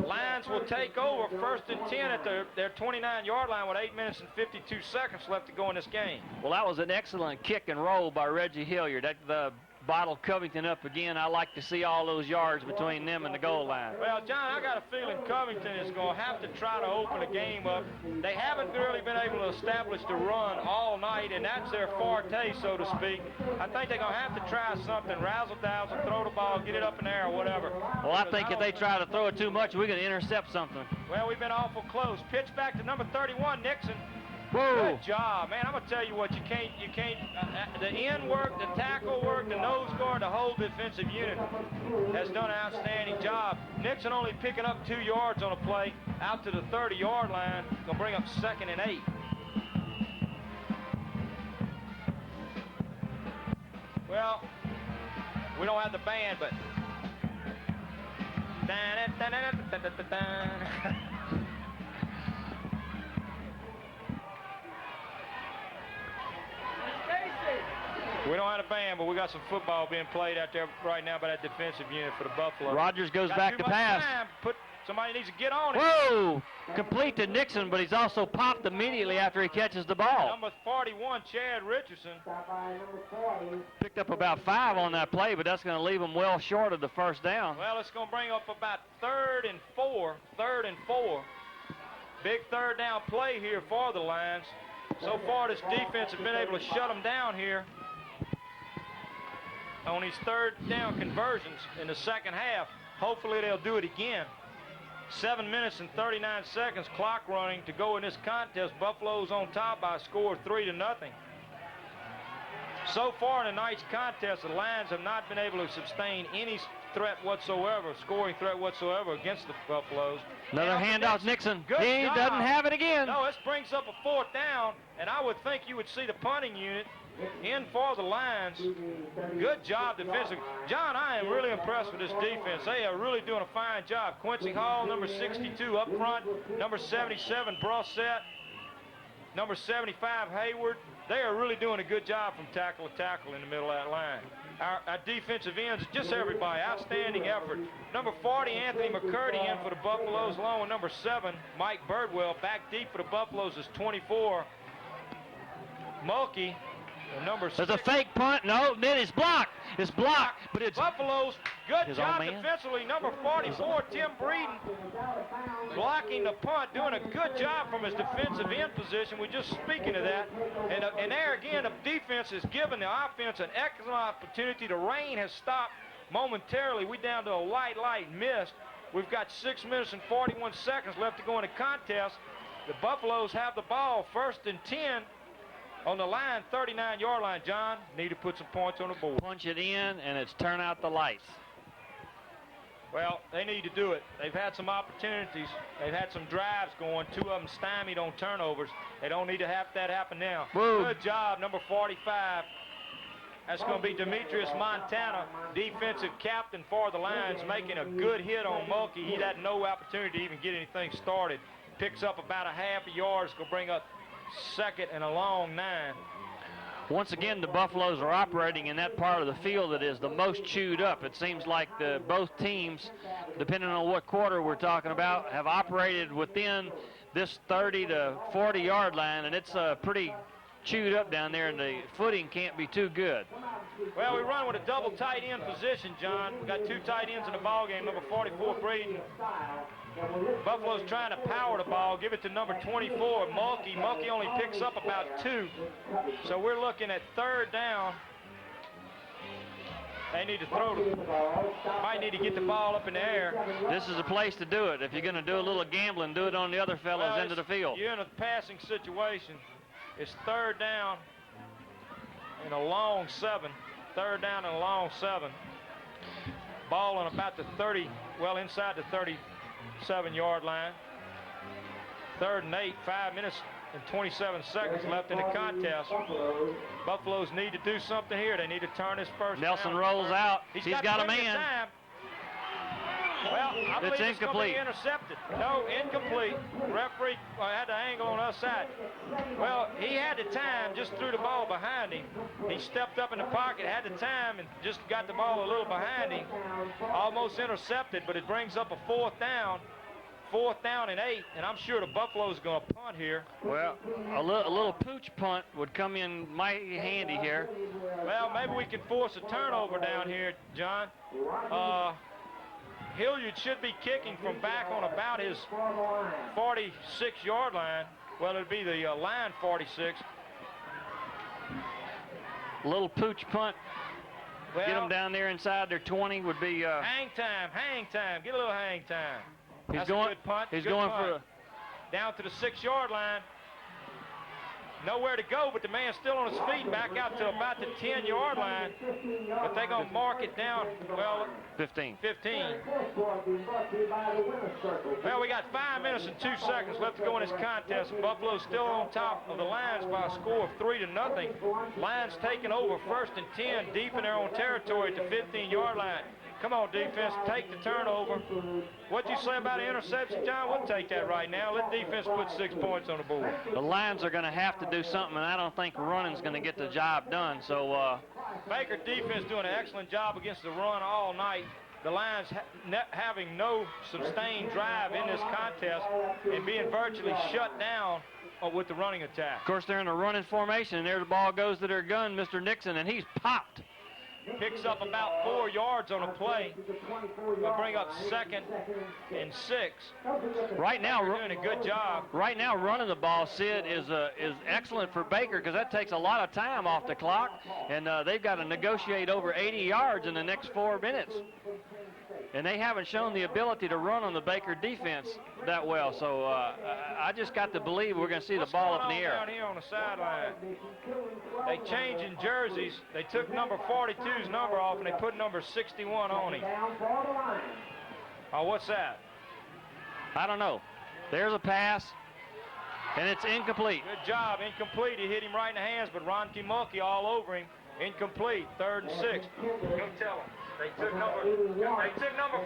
Lions will take over 1st and 10 at their 29-yard line with 8 minutes and 52 seconds left to go in this game. Well, that was an excellent kick and roll by Reggie Hilliard. That bottled Covington up again. I like to see all those yards between them and the goal line. Well, John, I got a feeling Covington is going to have to try to open the game up. They haven't really been able to establish the run all night, and that's their forte, so to speak. I think they're going to have to try something, razzle-dazzle, throw the ball, get it up in the air, or whatever. Well, I think if they try to throw it too much, we're going to intercept something. Well, we've been awful close. Pitch back to number 31, Nixon. Whoa. Good job, man. I'm going to tell you what, you can't, the end work, the tackle work, the nose guard, the whole defensive unit has done an outstanding job. Nixon only picking up 2 yards on a play out to the 30-yard line. Going to bring up 2nd and 8. Well, we don't have the band, but we don't have a band, but we got some football being played out there right now by that defensive unit for the Buffalo. Rogers goes back to pass. Somebody needs to get on it. Whoa! Complete to Nixon, but he's also popped immediately after he catches the ball. Number 41, Chad Richardson. Picked up about 5 on that play, but that's going to leave him well short of the 1st down. Well, it's going to bring up about 3rd and 4. 3rd and 4. Big 3rd down play here for the Lions. So far, this defense has been able to shut them down here on these 3rd down conversions in the second half. Hopefully they'll do it again. 7 minutes and 39 seconds clock running to go in this contest. Buffalo's on top by a score of 3-0. So far in tonight's contest, the Lions have not been able to sustain any threat whatsoever, scoring threat whatsoever against the Buffaloes. Another handoff, Nixon. Good He job. doesn't have it again. No, this brings up a 4th down, and I would think you would see the punting unit in for the Lions. Good job defensively. John, I am really impressed with this defense. They are really doing a fine job. Quincy Hall, number 62 up front, number 77 Brossett, number 75 Hayward. They are really doing a good job from tackle to tackle in the middle of that line. Our defensive ends, just everybody, outstanding effort. Number 40, Anthony McCurdy in for the Buffaloes, along with number 7, Mike Birdwell. Back deep for the Buffaloes is 24, Mulkey. Number 6. There's a fake punt. No, then it's blocked. It's blocked, but it's Buffaloes. Good his job own man. defensively. Number 44, Tim Breeden, blocking the punt, doing a good job from his defensive end position. We're just speaking of that. And there again, the defense has given the offense an excellent opportunity. The rain has stopped momentarily. We're down to a light mist. We've got 6 minutes and 41 seconds left to go in the contest. The Buffaloes have the ball 1st and 10. On the line, 39-yard line, John, need to put some points on the board. Punch it in, and it's turn out the lights. Well, they need to do it. They've had some opportunities. They've had some drives going, 2 of them stymied on turnovers. They don't need to have that happen now. Whoa. Good job, number 45, That's going to be Demetrius Montana, defensive captain for the Lions, making a good hit on Mulkey. He had no opportunity to even get anything started. Picks up about a half a yard. It's going to bring up second and a long 9. Once again, the Buffaloes are operating in that part of the field that is the most chewed up. It seems like both teams, depending on what quarter we're talking about, have operated within this 30 to 40 yard line, and it's pretty chewed up down there, and the footing can't be too good. Well, we run with a double tight end position, John. We got 2 tight ends in the ball game. Number 44, Braden. Buffalo's trying to power the ball, give it to number 24, Mulkey. Mulkey only picks up about 2. So we're looking at 3rd down. They need to throw might need to get the ball up in the air. This is a place to do it. If you're going to do a little gambling, do it on the other fellows into the field. You're in a passing situation. It's 3rd down and a long 7. 3rd down and a long 7. Ball on about the 30, well, inside the 37-yard line. 3rd and 8, 5 minutes and 27 seconds left in the contest. Buffaloes need to do something here. They need to turn this first Nelson down. rolls out. He's got a plenty of man. time. Well, I believe it's going to be intercepted. No, incomplete. Referee had the angle on the other side. Well, he had the time, just threw the ball behind him. He stepped up in the pocket, had the time, and just got the ball a little behind him. Almost intercepted, but it brings up a 4th down. 4th down and 8, and I'm sure the Buffaloes are going to punt here. Well, a little pooch punt would come in mighty handy here. Well, maybe we can force a turnover down here, John. Hilliard should be kicking from back on about his 46-yard line. Well, it'd be the line 46. A little pooch punt. Well, get them down there inside their 20 would be... hang time. Get a little hang time. He's That's going, a good punt. He's good going punt. for a... Down to the 6-yard line. Nowhere to go, but the man's still on his feet, back out to about the 10-yard line. But they're going to mark it down, well, 15. 15. Well, we got 5 minutes and 2 seconds left to go in this contest. Buffalo's still on top of the Lions by a score of 3-0. Lions taking over 1st and 10, deep in their own territory at the 15-yard line. Come on, defense, take the turnover. What'd you say about the interception, John? We'll take that right now. Let defense put 6 points on the board. The Lions are going to have to do something, and I don't think running's going to get the job done. So Baker defense doing an excellent job against the run all night. The Lions having no sustained drive in this contest and being virtually shut down with the running attack. Of course, they're in a running formation, and there the ball goes to their gun, Mr. Nixon, and he's popped. Picks up about 4 yards on a play. We'll bring up 2nd and 6. Right now, we're doing a good job. Right now, running the ball, Sid, is excellent for Baker because that takes a lot of time off the clock, and they've got to negotiate over 80 yards in the next 4 minutes. And they haven't shown the ability to run on the Baker defense that well. So I just got to believe we're going to see the ball up in the air. Down here on the sideline, they changing jerseys. They took number 42's number off and they put number 61 on him. Oh, what's that? I don't know. There's a pass, and it's incomplete. Good job, incomplete. He hit him right in the hands, but Ronke Mulkey all over him. Incomplete, 3rd and 6. Go tell him. They took number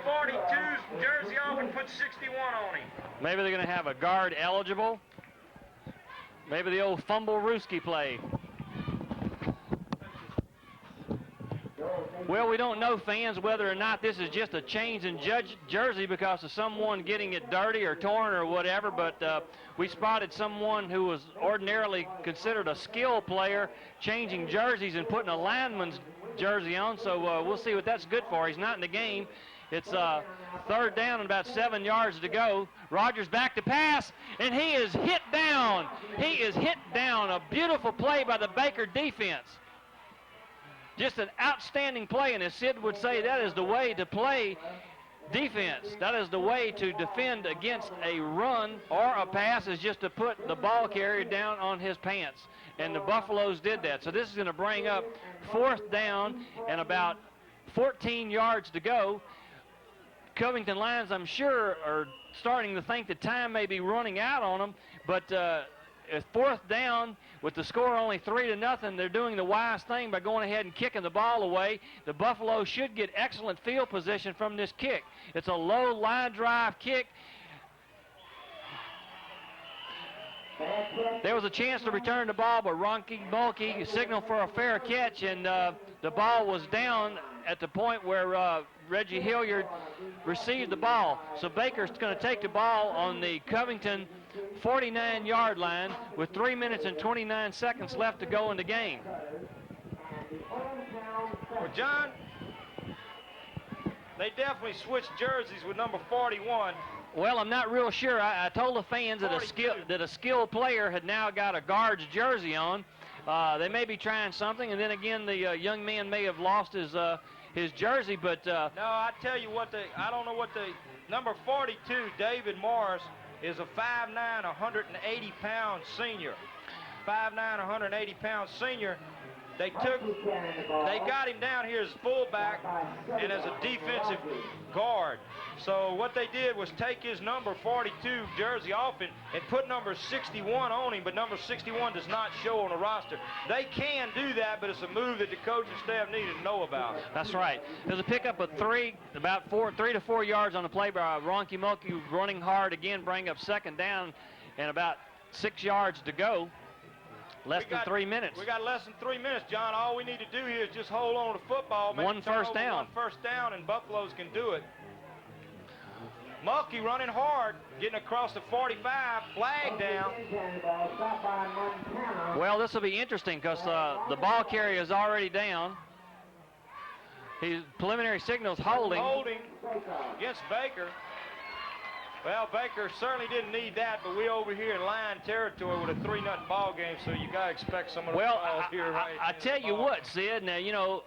42's jersey off and put 61 on him. Maybe they're going to have a guard eligible. Maybe the old fumble-rooski play. Well, we don't know, fans, whether or not this is just a change in jersey because of someone getting it dirty or torn or whatever, but we spotted someone who was ordinarily considered a skill player changing jerseys and putting a lineman's jersey on, so we'll see what that's good for. He's not in the game. It's 3rd down and about 7 yards to go. Rogers back to pass, and he is hit down. He is hit down. A beautiful play by the Baker defense. Just an outstanding play, and as Sid would say, that is the way to play defense. That is the way to defend against a run or a pass, is just to put the ball carrier down on his pants. And the Buffaloes did that. So this is going to bring up 4th down and about 14 yards to go. Covington Lions, I'm sure, are starting to think the time may be running out on them, but fourth down with the score only 3-0. They're doing the wise thing by going ahead and kicking the ball away. The Buffalo should get excellent field position from this kick. It's a low line drive kick. There was a chance to return the ball, but Ronky Mulkey signaled for a fair catch, and the ball was down at the point where Reggie Hilliard received the ball. So Baker's going to take the ball on the Covington 49-yard line with 3 minutes and 29 seconds left to go in the game. Well, John, they definitely switched jerseys with number 41. Well, I'm not real sure. I told the fans that a skilled player had now got a guard's jersey on. They may be trying something, and then again, the young man may have lost his jersey. But no, I tell you what, I don't know what the number 42, David Morris, is a 5'9", 180-pound senior. 5'9", 180-pound senior. They got him down here as fullback and as a defensive guard. So what they did was take his number 42 jersey off him and put number 61 on him, but number 61 does not show on the roster. They can do that, but it's a move that the coaching staff needed to know about. That's right. There's a pickup of 3 to 4 yards on the play by Ronky Mulkey, running hard again, bring up second down and about 6 yards to go. Less than 3 minutes. We got less than 3 minutes, John. All we need to do here is just hold on to football. One first down, and Buffaloes can do it. Mulkey running hard, getting across the 45, flag down. Well, this will be interesting because the ball carrier is already down. His preliminary signals holding. Holding against Baker. Well, Baker certainly didn't need that, but we over here in line territory with a 3-0 ball game, so you got to expect some of the balls here. I tell you what, Sid, now, you know,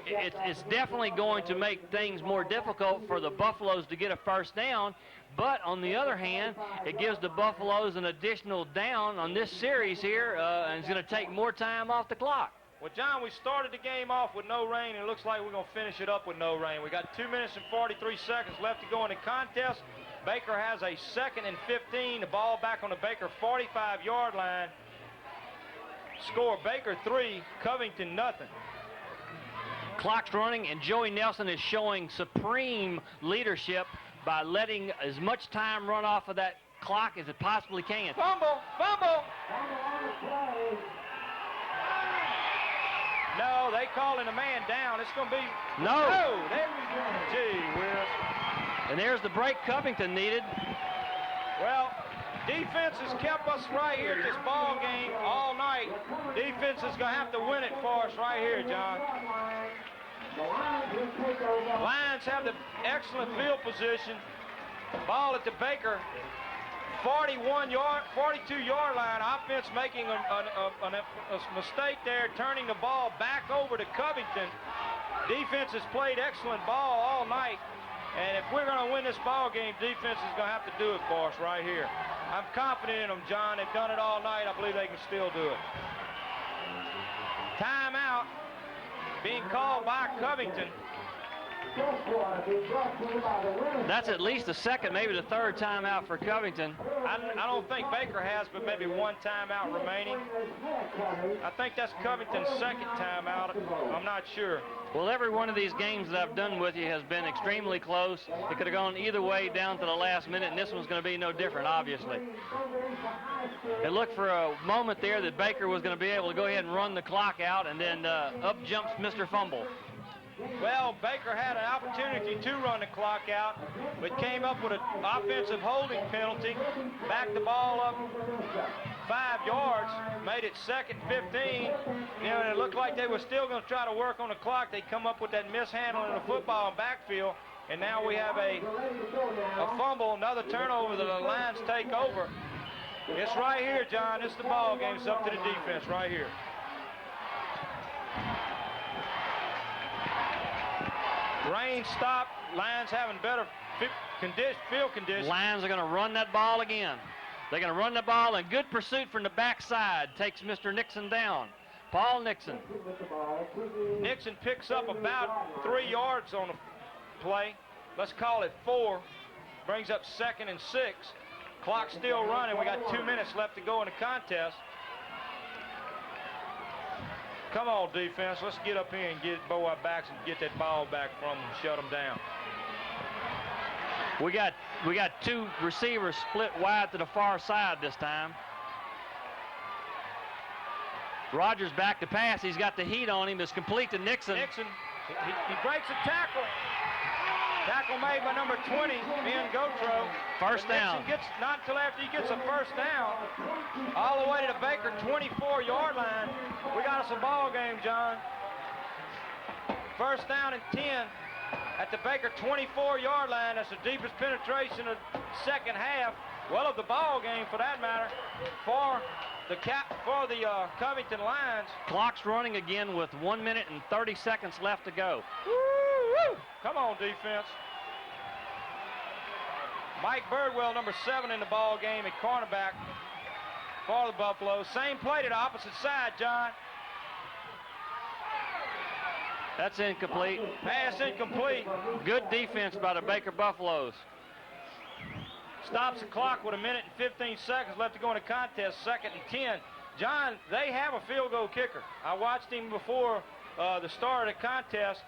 it's definitely going to make things more difficult for the Buffaloes to get a first down, but on the other hand, it gives the Buffaloes an additional down on this series here, and it's going to take more time off the clock. Well, John, we started the game off with no rain, and it looks like we're going to finish it up with no rain. We got 2 minutes and 43 seconds left to go in the contest. Baker has a 2nd and 15. The ball back on the Baker 45-yard line. Score Baker 3, Covington nothing. Clock's running, and Joey Nelson is showing supreme leadership by letting as much time run off of that clock as it possibly can. Fumble! No, they calling a man down. It's going to be... No! Gee whiz. And there's the break Covington needed. Well, defense has kept us right here at this ball game all night. Defense is going to have to win it for us right here, John. Lions have the excellent field position. Ball at the Baker 42-yard line. Offense making a mistake there, turning the ball back over to Covington. Defense has played excellent ball all night. And if we're going to win this ball game, defense is going to have to do it for us right here. I'm confident in them, John. They've done it all night. I believe they can still do it. Timeout being called by Covington. That's at least the second, maybe the third timeout for Covington. I don't think Baker has, but maybe one timeout remaining. I think that's Covington's second timeout. I'm not sure. Well, every one of these games that I've done with you has been extremely close. It could have gone either way down to the last minute, and this one's going to be no different, obviously. It looked for a moment there that Baker was going to be able to go ahead and run the clock out, and then up jumps Mr. Fumble. Well, Baker had an opportunity to run the clock out, but came up with an offensive holding penalty, backed the ball up 5 yards, made it 2nd and 15. You know, and it looked like they were still going to try to work on the clock. They come up with that mishandling of the football in backfield, and now we have a fumble, another turnover that the Lions take over. It's right here, John. It's the ball game. It's up to the defense right here. Rain stopped. Lions having better field conditions. Lions are going to run that ball again. They're going to run the ball, and good pursuit from the backside takes Mr. Nixon down. Paul Nixon. Nixon picks up about 3 yards on the play. Let's call it 4. Brings up 2nd and 6. Clock's still running. We got 2 minutes left to go in the contest. Come on, defense. Let's get up here and get both our backs and get that ball back from them, shut them down. We got two receivers split wide to the far side this time. Rogers back to pass. He's got the heat on him. It's complete to Nixon. Nixon, he breaks a tackle. Tackle made by number 20, Ben Gotro. First down. Nixon gets, not until after he gets a first down, all the way to the Baker 24-yard line. We got us a ball game, John. First down and 10 at the Baker 24-yard line. That's the deepest penetration of the second half, well, of the ball game for that matter, for the Covington Lions. Clock's running again with 1 minute and 30 seconds left to go. Woo-woo. Come on, defense. Mike Birdwell, number 7 in the ball game at cornerback for the Buffaloes. Same play to the opposite side, John. That's incomplete. Pass incomplete. Good defense by the Baker Buffaloes. Stops the clock with 1 minute and 15 seconds left to go in the contest, 2nd and 10. John, they have a field goal kicker. I watched him before the start of the contest.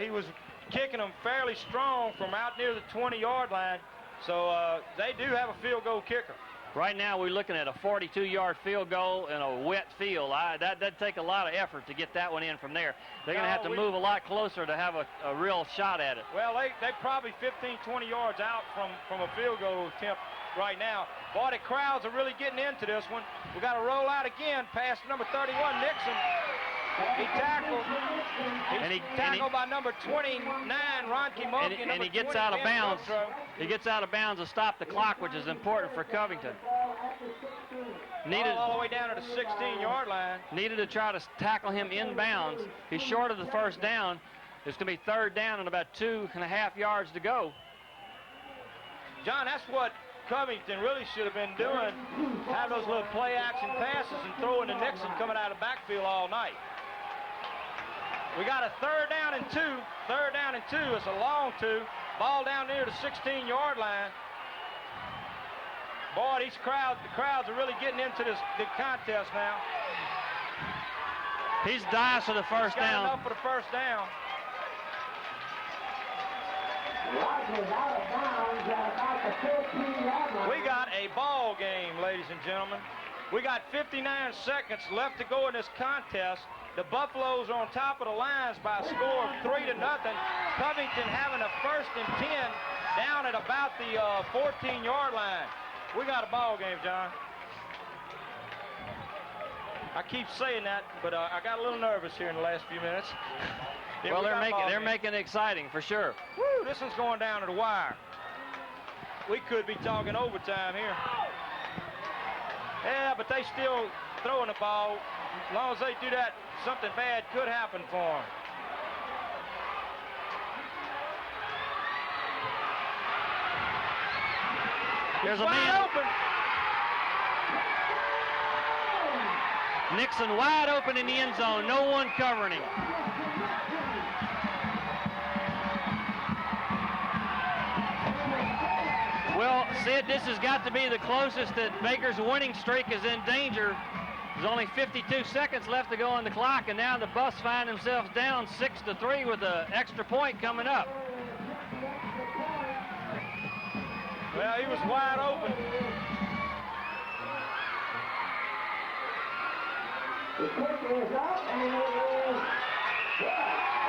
He was kicking them fairly strong from out near the 20-yard line. So they do have a field goal kicker. Right now we're looking at a 42-yard field goal in a wet field. That'd take a lot of effort to get that one in from there. They're going to have to move a lot closer to have a real shot at it. Well, they probably 15, 20 yards out from a field goal attempt right now. Boy, the crowds are really getting into this one. We got to roll out again past number 31, Nixon. He tackled. He's tackled by number 29, Ronke Mulkey. And he gets out of bounds. He gets out of bounds to stop the clock, which is important for Covington. All the way down to the 16-yard line. Needed to try to tackle him inbounds. He's short of the first down. It's going to be 3rd down and about 2.5 yards to go. John, that's what Covington really should have been doing. Have those little play-action passes and throwing to Nixon coming out of the backfield all night. We got a 3rd down and 2. 3rd down and 2. It's a long 2. Ball down near the 16-yard line. Boy, the crowds are really getting into the contest now. He's dives for the first He's got down. enough for the first down. We got a ball game, ladies and gentlemen. We got 59 seconds left to go in this contest. The Buffaloes are on top of the Lions by a score of 3-0. Covington having a 1st and 10 down at about the 14-yard line. We got a ball game, John. I keep saying that, but I got a little nervous here in the last few minutes. Yeah, well, they're making it exciting for sure. Woo, this one's going down to the wire. We could be talking overtime here. Yeah, but they still throwing the ball. As long as they do that, something bad could happen for them. There's a wide man open. Nixon wide open in the end zone. No one covering him. Well, Sid, this has got to be the closest that Baker's winning streak is in danger. There's only 52 seconds left to go on the clock, and now the Buffs find themselves down 6-3 with an extra point coming up. Well, he was wide open. The kick is up, and it is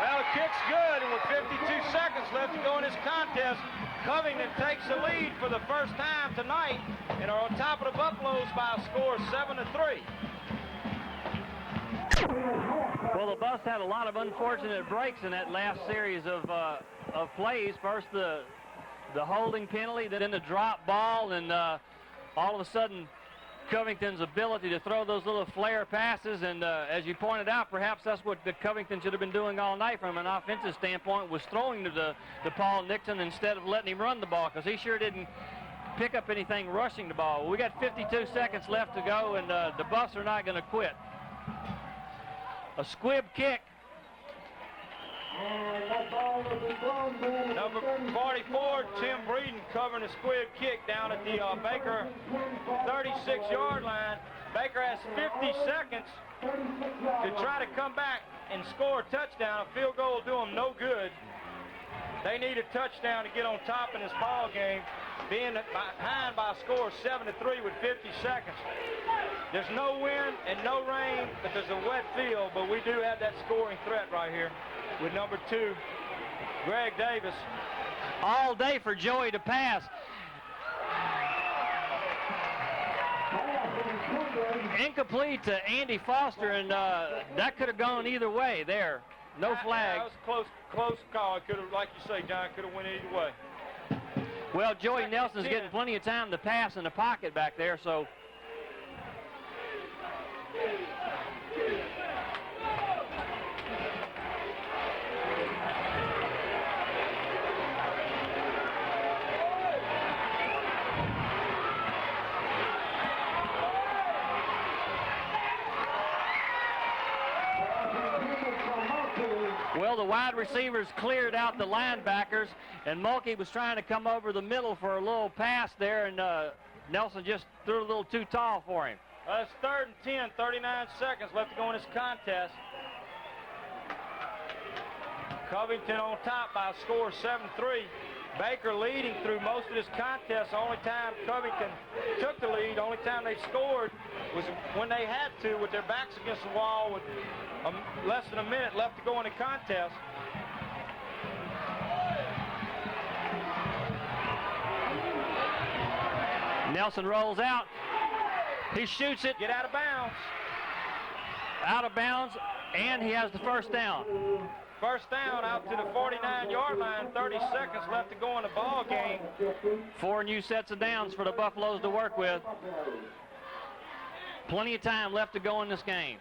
Well, the kick's good, and with 52 seconds left to go in this contest, Covington takes the lead for the first time tonight and are on top of the Buffaloes by a score of 7-3. Well, the Buffs had a lot of unfortunate breaks in that last series of plays. First, the holding penalty, then the drop ball, and all of a sudden, Covington's ability to throw those little flare passes, and as you pointed out, perhaps that's what the Covington should have been doing all night from an offensive standpoint, was throwing to Paul Nixon instead of letting him run the ball, because he sure didn't pick up anything rushing the ball. We got 52 seconds left to go, and the Buffs are not going to quit. A squib kick And that ball will be thrown in. Number 44, Tim Breeden, covering a squib kick down at the Baker 36-yard line. Baker has 50 seconds to try to come back and score a touchdown. A field goal will do them no good. They need a touchdown to get on top in this ball game, being behind by a score of 7-3 with 50 seconds. There's no wind and no rain, but there's a wet field, but we do have that scoring threat right here with number 2, Greg Davis. All day for Joey to pass. Incomplete to Andy Foster, and that could have gone either way there. No flag. That was a close call. It could have, like you say, John, could have went either way. Well, Joey Nelson's getting plenty of time to pass in the pocket back there, so. Well, the wide receivers cleared out the linebackers, and Mulkey was trying to come over the middle for a little pass there, and Nelson just threw a little too tall for him. It's 3rd and 10, 39 seconds left to go in this contest. Covington on top by a score of 7-3. Baker leading through most of this contest. The only time Covington took the lead, the only time they scored was when they had to, with their backs against the wall with less than a minute left to go in the contest. Nelson rolls out. He shoots it. Get out of bounds. Out of bounds, and he has the first down. First down out to the 49-yard line. 30 seconds left to go in the ball game. 4 new sets of downs for the Buffaloes to work with. Plenty of time left to go in this game.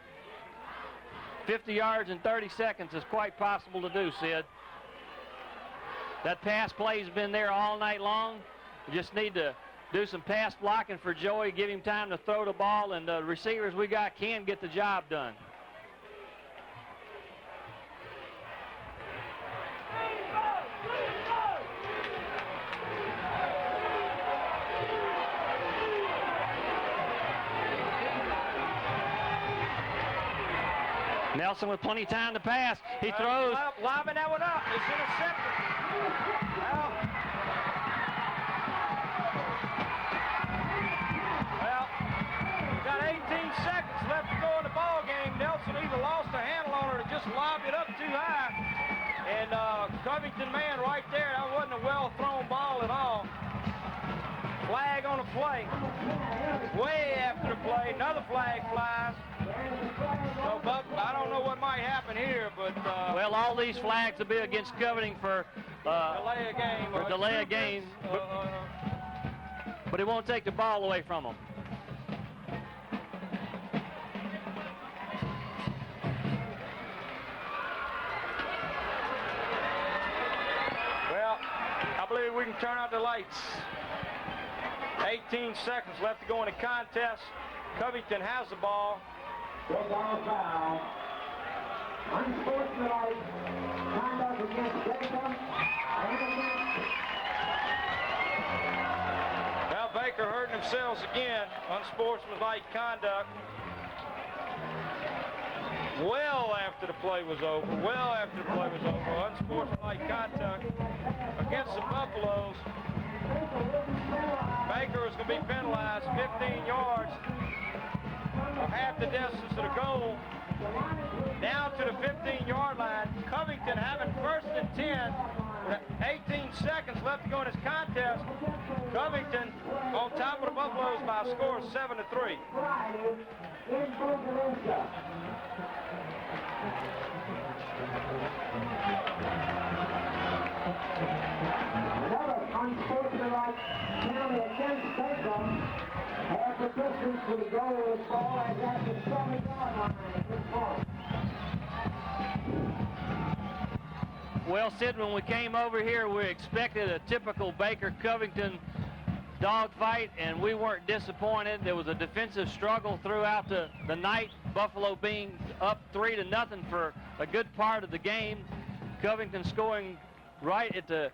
50 yards in 30 seconds is quite possible to do, Sid. That pass play's been there all night long. We just need to do some pass blocking for Joey, give him time to throw the ball, and the receivers we got can get the job done. Nelson with plenty of time to pass. He throws. Lobbing that one up. It's intercepted. Well, got 18 seconds left to go in the ball game. Nelson either lost a handle on it or just lobbed it up too high. And Covington man right there, that wasn't a well-thrown ball at all. Flag on the play. Way after the play, another flag flies. So, Buck, I don't know what might happen here, but... well, all these flags will be against Covington for... delay a game. For delay a game. But he won't take the ball away from them. Well, I believe we can turn out the lights. 18 seconds left to go in the contest. Covington has the ball. Foul. Unsportsmanlike conduct against Baker. Now Baker hurting themselves again. Unsportsmanlike conduct. Well after the play was over. Well after the play was over. Unsportsmanlike conduct against the Buffaloes. Baker is going to be penalized 15 yards. Half the distance to the goal, down to the 15-yard line. Covington having 1st and 10 with 18 seconds left to go in this contest. Covington on top of the Buffaloes by a score of 7-3. Another unsportsmanlike penalty against Baker. Half the distance to the goal of the ball and at the 7-yard line at this point. Well, Sid, when we came over here, we expected a typical Baker-Covington dogfight, and we weren't disappointed. There was a defensive struggle throughout the night, Buffalo being up 3-0 for a good part of the game. Covington scoring right at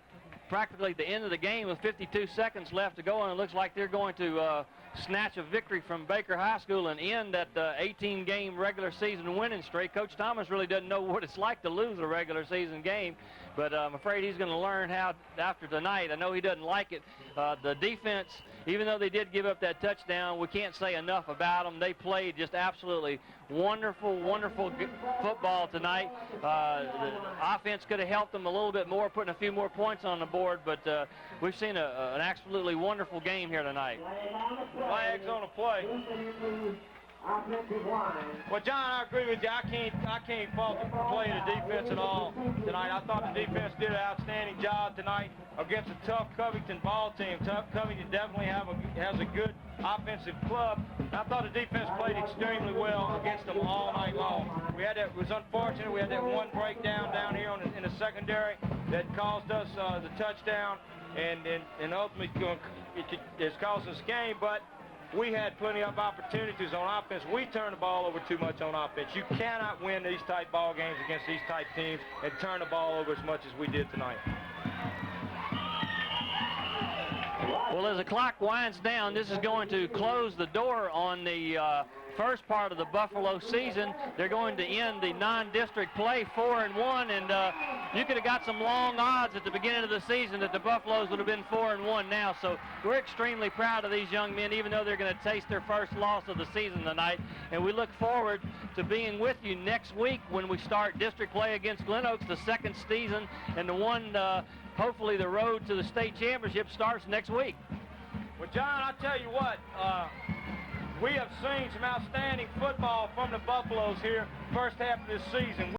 practically the end of the game with 52 seconds left to go, and it looks like they're going to snatch a victory from Baker High School and end that 18-game regular season winning streak. Coach Thomas really doesn't know what it's like to lose a regular season game, but I'm afraid he's going to learn how after tonight. I know he doesn't like it. The defense, even though they did give up that touchdown, we can't say enough about them. They played just absolutely wonderful, wonderful football tonight. The offense could have helped them a little bit more, putting a few more points on the board, but we've seen an absolutely wonderful game here tonight. Flags on the play. Well, John, I agree with you. I can't fault the play of the defense at all tonight. I thought the defense did an outstanding job tonight against a tough Covington ball team. Covington definitely has a good offensive club. I thought the defense played extremely well against them all night long. It was unfortunate. We had that one breakdown down here in the secondary that caused us the touchdown, and ultimately it's caused us the game, but we had plenty of opportunities on offense. We turned the ball over too much on offense. You cannot win these type ball games against these type teams and turn the ball over as much as we did tonight. Well, as the clock winds down, this is going to close the door on the first part of the Buffalo season. They're going to end the non-district play 4-1, and you could have got some long odds at the beginning of the season that the Buffaloes would have been 4-1 now. So we're extremely proud of these young men, even though they're going to taste their first loss of the season tonight. And we look forward to being with you next week when we start district play against Glen Oaks, the second season, and the one, hopefully the road to the state championship starts next week. Well, John, I tell you what, we have seen some outstanding football from the Buffaloes here first half of this season.